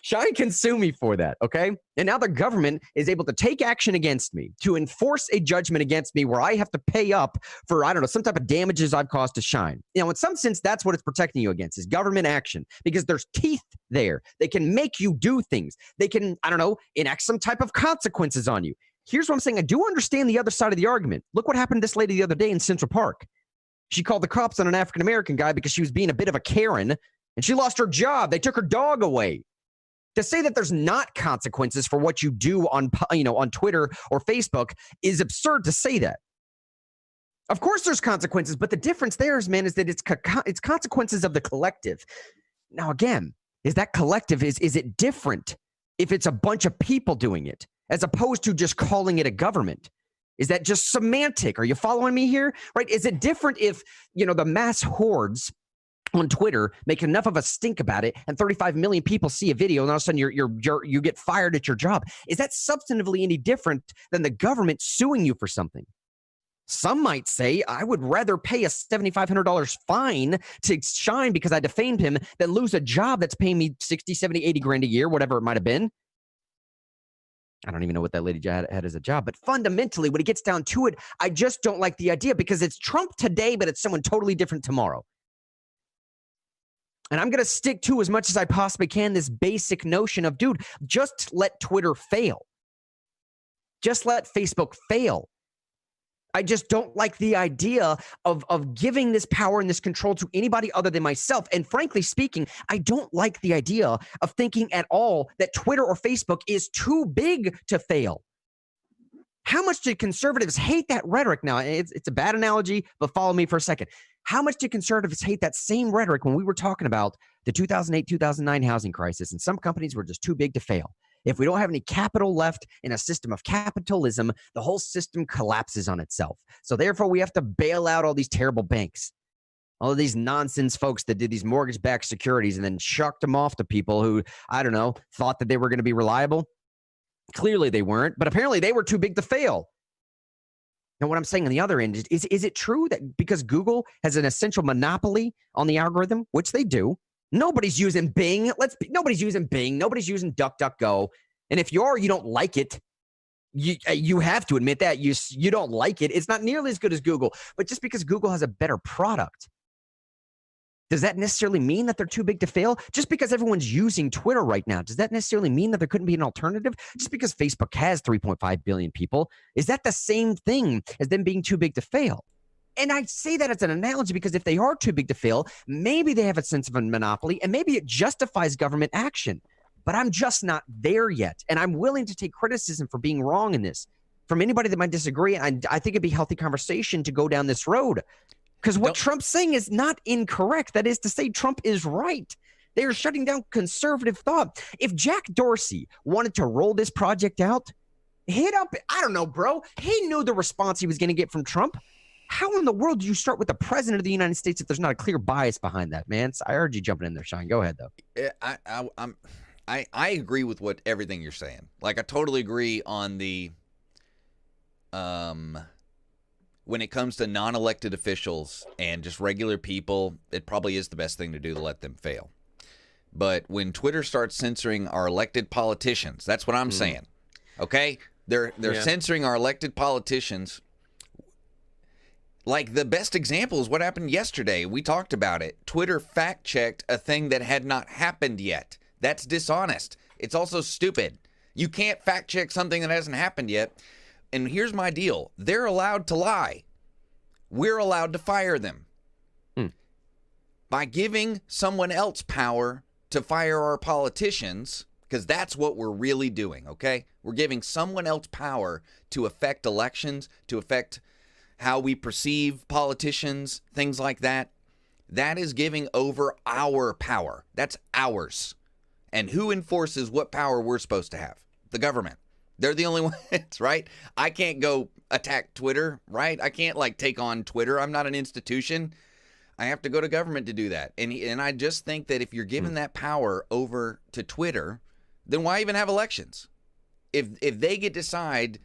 Shine can sue me for that, okay? And now the government is able to take action against me to enforce a judgment against me where I have to pay up for, I don't know, some type of damages I've caused to Shine. In some sense, that's what it's protecting you against is government action because there's teeth there. They can make you do things. They can, I don't know, enact some type of consequences on you. Here's what I'm saying. I do understand the other side of the argument. Look what happened to this lady the other day in Central Park. She called the cops on an African-American guy because she was being a bit of a Karen. And she lost her job. They took her dog away. To say that there's not consequences for what you do on Twitter or Facebook is absurd to say that. Of course there's consequences, but the difference there is, man, is that it's consequences of the collective. Now, again, is that collective, is it different if it's a bunch of people doing it as opposed to just calling it a government? Is that just semantic? Are you following me here? Right? Is it different if, the mass hordes on Twitter make enough of a stink about it and 35 million people see a video and all of a sudden you get fired at your job? Is that substantively any different than the government suing you for something? Some might say, I would rather pay a $7,500 fine to Shine because I defamed him than lose a job that's paying me 60, 70, 80 grand a year, whatever it might have been. I don't even know what that lady had as a job. But fundamentally, when it gets down to it, I just don't like the idea because it's Trump today, but it's someone totally different tomorrow. And I'm going to stick to, as much as I possibly can, this basic notion of, dude, just let Twitter fail. Just let Facebook fail. I just don't like the idea of giving this power and this control to anybody other than myself. And frankly speaking, I don't like the idea of thinking at all that Twitter or Facebook is too big to fail. How much did conservatives hate that rhetoric? Now, it's a bad analogy, but follow me for a second. How much did conservatives hate that same rhetoric when we were talking about the 2008-2009 housing crisis, and some companies were just too big to fail? If we don't have any capital left in a system of capitalism, the whole system collapses on itself. So therefore, we have to bail out all these terrible banks, all of these nonsense folks that did these mortgage-backed securities and then shucked them off to people who, I don't know, thought that they were going to be reliable. Clearly they weren't, but apparently they were too big to fail. Now, what I'm saying on the other end is it true that because Google has an essential monopoly on the algorithm, which they do, nobody's using Bing. Nobody's using Bing. Nobody's using DuckDuckGo. And if you don't like it. You have to admit that you don't like it. It's not nearly as good as Google. But just because Google has a better product, does that necessarily mean that they're too big to fail? Just because everyone's using Twitter right now, does that necessarily mean that there couldn't be an alternative? Just because Facebook has 3.5 billion people, is that the same thing as them being too big to fail? And I say that as an analogy because if they are too big to fail, maybe they have a sense of a monopoly and maybe it justifies government action. But I'm just not there yet. And I'm willing to take criticism for being wrong in this from anybody that might disagree. And I think it'd be healthy conversation to go down this road. Because what Trump's saying is not incorrect. That is to say, Trump is right. They are shutting down conservative thought. If Jack Dorsey wanted to roll this project out, hit up, I don't know, bro. He knew the response he was going to get from Trump. How in the world do you start with the president of the United States if there's not a clear bias behind that, man? So I heard you jumping in there, Sean. Go ahead, though. I agree with everything you're saying. Like, I totally agree on the when it comes to non-elected officials and just regular people, it probably is the best thing to do to let them fail. But when Twitter starts censoring our elected politicians, that's what I'm saying. Okay? They're censoring our elected politicians. Like, the best example is what happened yesterday. We talked about it. Twitter fact-checked a thing that had not happened yet. That's dishonest. It's also stupid. You can't fact-check something that hasn't happened yet. And here's my deal. They're allowed to lie. We're allowed to fire them. By giving someone else power to fire our politicians, because that's what we're really doing, okay? We're giving someone else power to affect elections, to affect how we perceive politicians, things like that. That is giving over our power. That's ours. And who enforces what power we're supposed to have? The government. They're the only ones, right? I can't go attack Twitter, right? I can't, take on Twitter. I'm not an institution. I have to go to government to do that. And I just think that if you're giving that power over to Twitter, then why even have elections? If they get to decide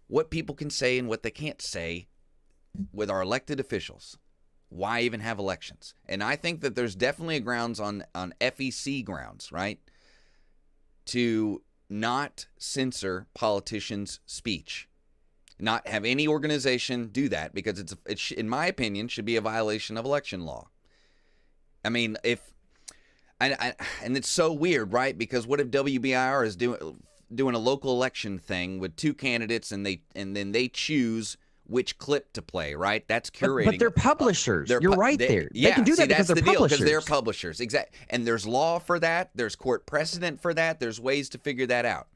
what people can say and what they can't say with our elected officials, why even have elections? And I think that there's definitely a grounds on FEC grounds, right, to not censor politicians' speech, not have any organization do that, because it in my opinion, should be a violation of election law. I mean, and it's so weird, right? Because what if WBIR is doing a local election thing with two candidates, and then they choose which clip to play, right? That's curating. But they're publishers. You're right there. They can do that because they're publishers. Because they're publishers. Exactly. And there's law for that. There's court precedent for that. There's ways to figure that out.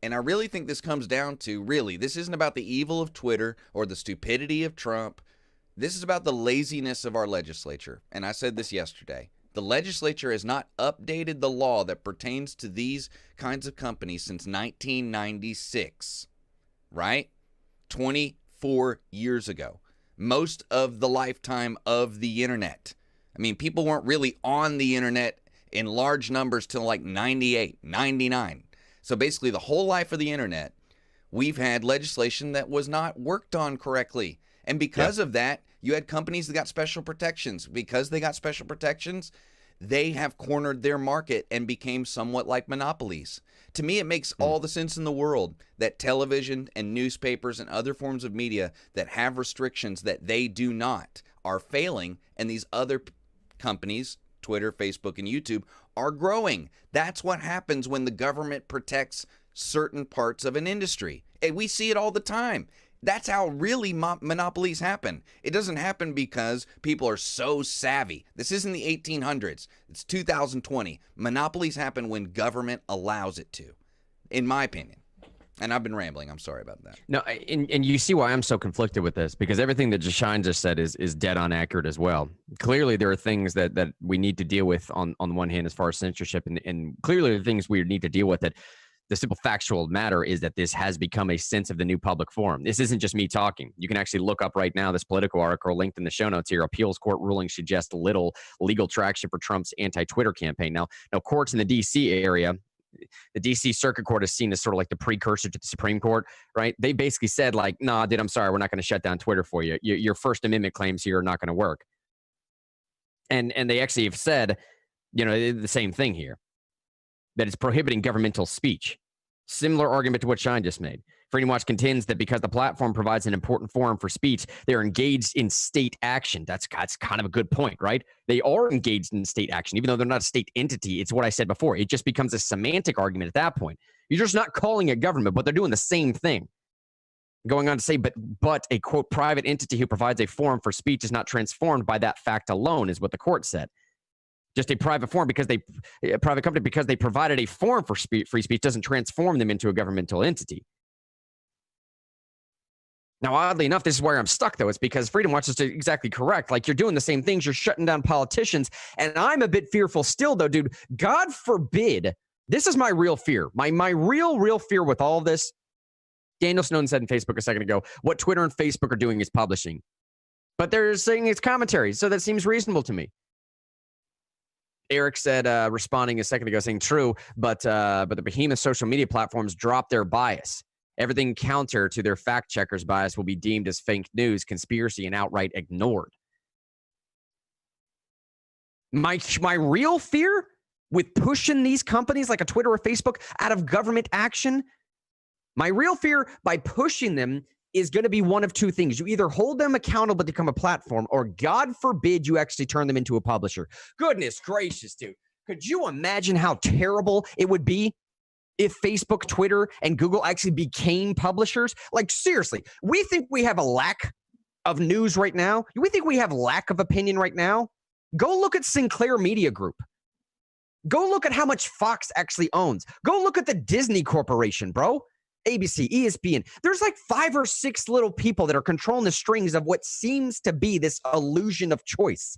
And I really think this comes down to, this isn't about the evil of Twitter or the stupidity of Trump. This is about the laziness of our legislature. And I said this yesterday. The legislature has not updated the law that pertains to these kinds of companies since 1996, right? 24 years ago. Most of the lifetime of the internet. I mean, people weren't really on the internet in large numbers till 98, 99. So basically the whole life of the internet, we've had legislation that was not worked on correctly. And because of that, you had companies that got special protections. Because they got special protections, they have cornered their market and became somewhat like monopolies. To me, it makes all the sense in the world that television and newspapers and other forms of media that have restrictions that they do not are failing, and these other companies, Twitter, Facebook, and YouTube, are growing. That's what happens when the government protects certain parts of an industry. And we see it all the time. That's how really monopolies happen. It doesn't happen because people are so savvy. This isn't the 1800s. It's 2020. Monopolies happen when government allows it to, in my opinion. And I've been rambling. I'm sorry about that. No, and you see why I'm so conflicted with this, because everything that Jashawn just said is dead on accurate as well. Clearly, there are things that we need to deal with on the one hand as far as censorship, and clearly there are things we need to deal with that. The simple factual matter is that this has become a sense of the new public forum. This isn't just me talking. You can actually look up right now this Politico article linked in the show notes here. Appeals court ruling suggests little legal traction for Trump's anti-Twitter campaign. Now, courts in the D.C. area, the D.C. Circuit Court is seen as sort of like the precursor to the Supreme Court, right? They basically said, like, nah, dude, I'm sorry, we're not going to shut down Twitter for you. Your First Amendment claims here are not going to work. And they actually have said, the same thing here, that it's prohibiting governmental speech. Similar argument to what Shine just made. Freedom Watch contends that because the platform provides an important forum for speech, they're engaged in state action. That's kind of a good point, right? They are engaged in state action, even though they're not a state entity. It's what I said before. It just becomes a semantic argument at that point. You're just not calling it government, but they're doing the same thing. Going on to say, but a, quote, private entity who provides a forum for speech is not transformed by that fact alone, is what the court said. Just a private forum a private company because they provided a forum for free speech doesn't transform them into a governmental entity. Now, oddly enough, this is where I'm stuck, though. It's because Freedom Watch is exactly correct. Like, you're doing the same things. You're shutting down politicians. And I'm a bit fearful still, though, dude. God forbid. This is my real fear. My real fear with all of this. Daniel Snowden said on Facebook a second ago, what Twitter and Facebook are doing is publishing. But they're saying it's commentary. So that seems reasonable to me. Eric said, responding a second ago, saying true, but the behemoth social media platforms drop their bias. Everything counter to their fact checkers bias will be deemed as fake news, conspiracy, and outright ignored. My real fear with pushing these companies like a Twitter or Facebook out of government action, my real fear by pushing them is going to be one of two things. You either hold them accountable to become a platform, or God forbid you actually turn them into a publisher. Goodness gracious, dude. Could you imagine how terrible it would be if Facebook, Twitter, and Google actually became publishers? Like, seriously, we think we have a lack of news right now? We think we have lack of opinion right now? Go look at Sinclair Media Group. Go look at how much Fox actually owns. Go look at the Disney Corporation, bro. ABC, ESPN. There's like 5 or 6 little people that are controlling the strings of what seems to be this illusion of choice.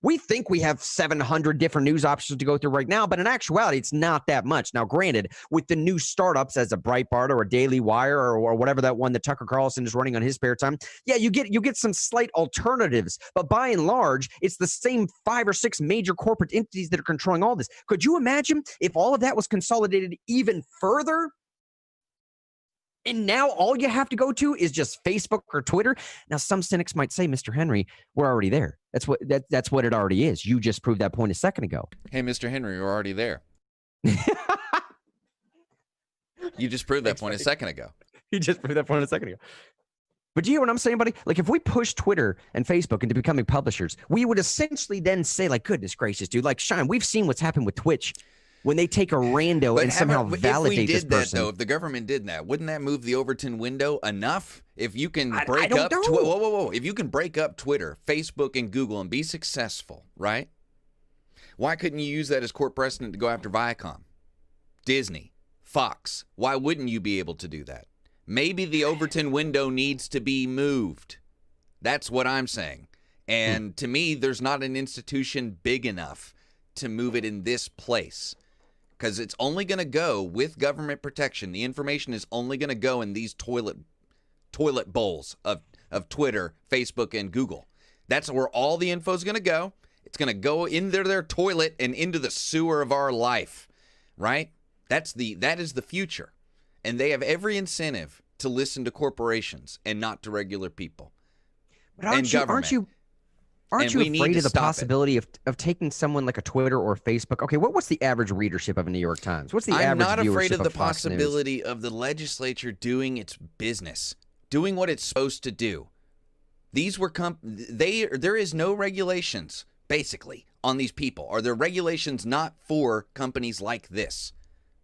We think we have 700 different news options to go through right now, but in actuality, it's not that much. Now, granted, with the new startups as a Breitbart or a Daily Wire or whatever that one that Tucker Carlson is running on his spare time, yeah, you get some slight alternatives, but by and large, it's the same 5 or 6 major corporate entities that are controlling all this. Could you imagine if all of that was consolidated even further? And now all you have to go to is just Facebook or Twitter. Now, some cynics might say, Mr. Henry, we're already there. That's what it already is. You just proved that point a second ago. Hey, Mr. Henry, we're already there. You just proved that point a second ago. You just proved that point a second ago. But do you hear what I'm saying, buddy? Like, if we push Twitter and Facebook into becoming publishers, we would essentially then say, like, goodness gracious, dude, like, Shine, we've seen what's happened with Twitch. When they take a rando and somehow validate this person. If we did that, though, if the government did that, wouldn't that move the Overton window enough? If you can break up, if you can break up Twitter, Facebook, and Google and be successful, right? Why couldn't you use that as court precedent to go after Viacom, Disney, Fox? Why wouldn't you be able to do that? Maybe the Overton window needs to be moved. That's what I'm saying. And to me, there's not an institution big enough to move it in this place. Because it's only going to go with government protection. The information is only going to go in these toilet bowls of Twitter, Facebook, and Google. That's where all the info is going to go. It's going to go into their toilet and into the sewer of our life, right? That is the future. And they have every incentive to listen to corporations and not to regular people. But aren't you afraid of the possibility of taking someone like a Twitter or Facebook? Okay, what's the average readership of a New York Times? What's the average I'm not afraid of the Fox possibility News? of the legislature doing its business, doing what it's supposed to do. These were there is no regulations, basically, on these people. Are there regulations not for companies like this?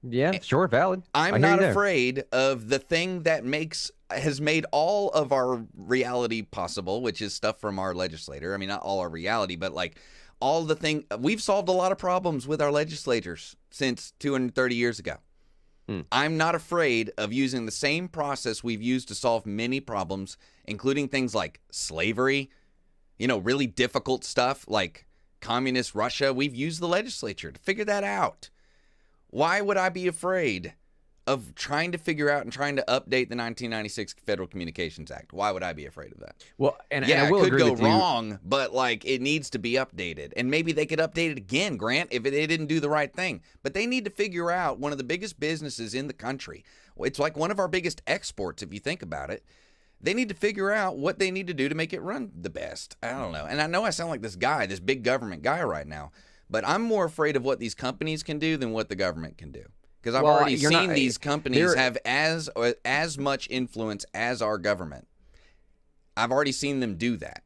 Yeah, sure, valid. I'm not afraid of the thing that makes has made all of our reality possible, which is stuff from our legislator. I mean, not all our reality, but like all the thing. We've solved a lot of problems with our legislators since 230 years ago. I'm not afraid of using the same process we've used to solve many problems, including things like slavery, really difficult stuff like communist Russia. We've used the legislature to figure that out. Why would I be afraid of trying to figure out and trying to update the 1996 Federal Communications Act? Why would I be afraid of that? Well, and yeah, I will it could agree go with you. wrong, but like it needs to be updated. And maybe they could update it again, Grant, if they didn't do the right thing. But they need to figure out one of the biggest businesses in the country. It's like one of our biggest exports, if you think about it. They need to figure out what they need to do to make it run the best. I don't know. And I know I sound like this big government guy right now, but I'm more afraid of what these companies can do than what the government can do. Because I've already seen these companies have as much influence as our government. I've already seen them do that.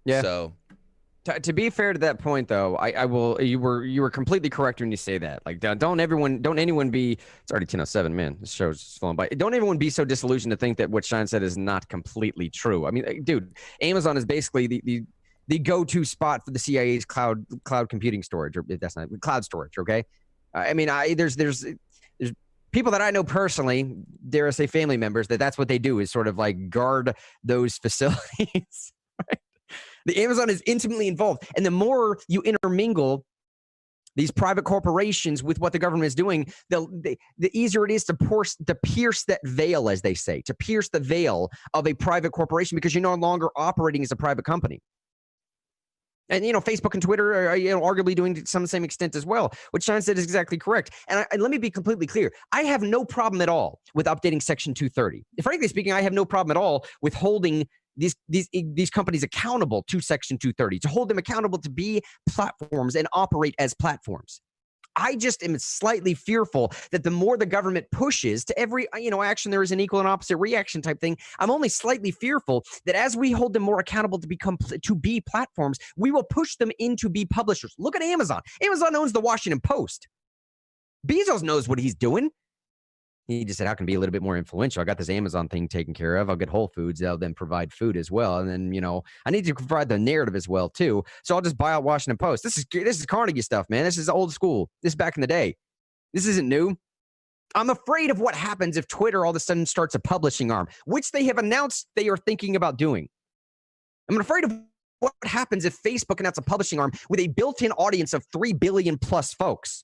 Yeah. So, to be fair to that point, though, I will. You were completely correct when you say that. Like, don't anyone be. It's already 10:07, man. This show's just flowing by. Don't everyone be so disillusioned to think that what Sean said is not completely true. I mean, dude, Amazon is basically the go-to spot for the CIA's cloud computing storage, or that's not cloud storage. Okay. I mean, there's people that I know personally, dare I say family members, that's what they do is sort of like guard those facilities. Right? The Amazon is intimately involved. And the more you intermingle these private corporations with what the government is doing, the easier it is to pierce that veil, as they say, to pierce the veil of a private corporation because you're no longer operating as a private company. And, Facebook and Twitter are arguably doing to some same extent as well. What Sean said is exactly correct. And let me be completely clear. I have no problem at all with updating Section 230. Frankly speaking, I have no problem at all with holding these companies accountable to Section 230, to hold them accountable to be platforms and operate as platforms. I just am slightly fearful that the more the government pushes to every, action, there is an equal and opposite reaction type thing. I'm only slightly fearful that as we hold them more accountable to be platforms, we will push them into be publishers. Look at Amazon. Amazon owns the Washington Post. Bezos knows what he's doing. He just said, how can I be a little bit more influential? I got this Amazon thing taken care of. I'll get Whole Foods. They'll then provide food as well. And then, I need to provide the narrative as well, too. So I'll just buy out Washington Post. This is Carnegie stuff, man. This is old school. This is back in the day. This isn't new. I'm afraid of what happens if Twitter all of a sudden starts a publishing arm, which they have announced they are thinking about doing. I'm afraid of what happens if Facebook announced a publishing arm with a built-in audience of 3 billion plus folks.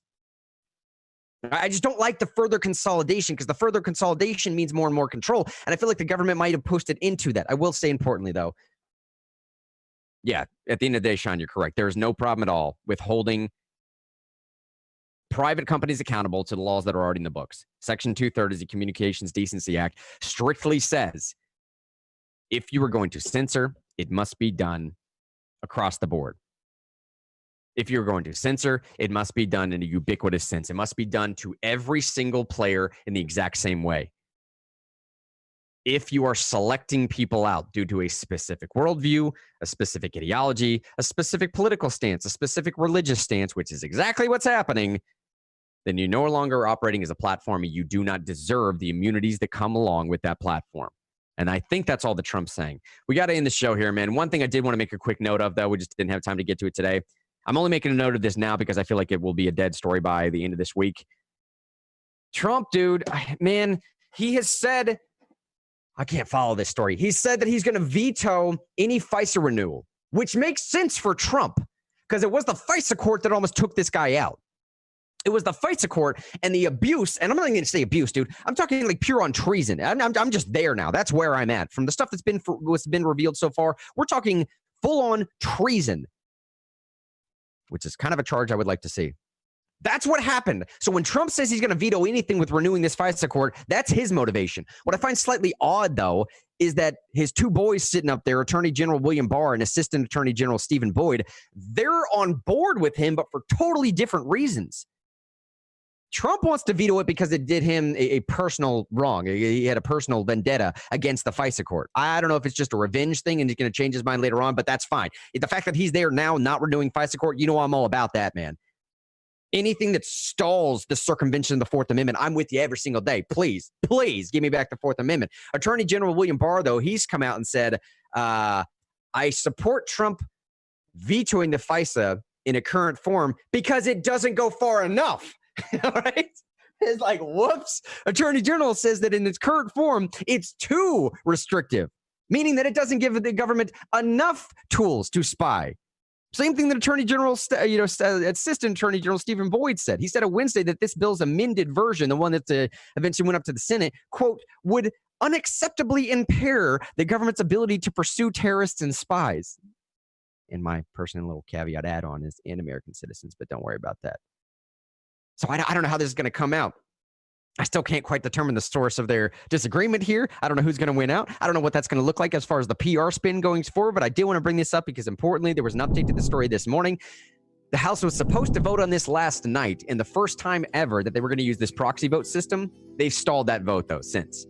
I just don't like the further consolidation because the further consolidation means more and more control. And I feel like the government might have pushed it into that. I will say importantly, though, yeah, at the end of the day, Sean, you're correct. There is no problem at all with holding private companies accountable to the laws that are already in the books. Section 230 of the Communications Decency Act strictly says if you are going to censor, it must be done across the board. If you're going to censor, it must be done in a ubiquitous sense. It must be done to every single player in the exact same way. If you are selecting people out due to a specific worldview, a specific ideology, a specific political stance, a specific religious stance, which is exactly what's happening, then you're no longer operating as a platform and you do not deserve the immunities that come along with that platform. And I think that's all that Trump's saying. We got to end the show here, man. One thing I did want to make a quick note of, though, we just didn't have time to get to it today. I'm only making a note of this now because I feel like it will be a dead story by the end of this week. Trump, dude, man, he has said, I can't follow this story. He said that he's going to veto any FISA renewal, which makes sense for Trump because it was the FISA court that almost took this guy out. It was the FISA court and the abuse, and I'm not even going to say abuse, dude. I'm talking like pure on treason. I'm just there now. That's where I'm at. From the stuff what's been revealed so far, we're talking full-on treason, which is kind of a charge I would like to see. That's what happened. So when Trump says he's going to veto anything with renewing this FISA court, that's his motivation. What I find slightly odd, though, is that his two boys sitting up there, Attorney General William Barr and Assistant Attorney General Stephen Boyd, they're on board with him, but for totally different reasons. Trump wants to veto it because it did him a personal wrong. He had a personal vendetta against the FISA court. I don't know if it's just a revenge thing and he's going to change his mind later on, but that's fine. The fact that he's there now not renewing FISA court, I'm all about that, man. Anything that stalls the circumvention of the Fourth Amendment, I'm with you every single day. Please give me back the Fourth Amendment. Attorney General William Barr, though, he's come out and said, I support Trump vetoing the FISA in a current form because it doesn't go far enough. All right? It's like, whoops. Attorney General says that in its current form, it's too restrictive, meaning that it doesn't give the government enough tools to spy. Same thing that Attorney General, Assistant Attorney General Stephen Boyd said. He said on Wednesday that this bill's amended version, the one that eventually went up to the Senate, quote, would unacceptably impair the government's ability to pursue terrorists and spies. And my personal little caveat add-on is and American citizens, but don't worry about that. So I don't know how this is going to come out. I still can't quite determine the source of their disagreement here. I don't know who's going to win out. I don't know what that's going to look like as far as the PR spin going forward, but I do want to bring this up because importantly, there was an update to the story this morning. The House was supposed to vote on this last night, and the first time ever that they were going to use this proxy vote system, they've stalled that vote, though, since.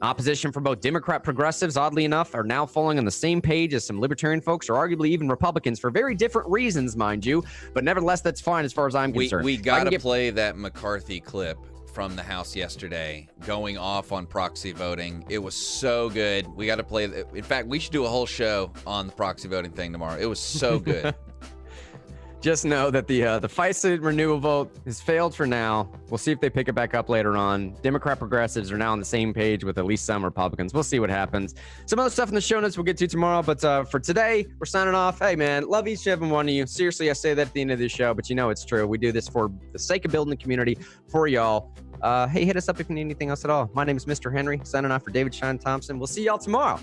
Opposition from both Democrat progressives, oddly enough, are now falling on the same page as some libertarian folks, or arguably even Republicans, for very different reasons, mind you. But nevertheless, that's fine as far as I'm concerned. We got to play that McCarthy clip from the House yesterday going off on proxy voting. It was so good. We got to play it. In fact, we should do a whole show on the proxy voting thing tomorrow. It was so good. Just know that the FISA renewal vote has failed for now. We'll see if they pick it back up later on. Democrat progressives are now on the same page with at least some Republicans. We'll see what happens. Some other stuff in the show notes we'll get to tomorrow. But for today, we're signing off. Hey, man, love each and every one of you. Seriously, I say that at the end of the show, but you know it's true. We do this for the sake of building the community for y'all. Hey, hit us up if you need anything else at all. My name is Mr. Henry, signing off for David Shine Thompson. We'll see y'all tomorrow.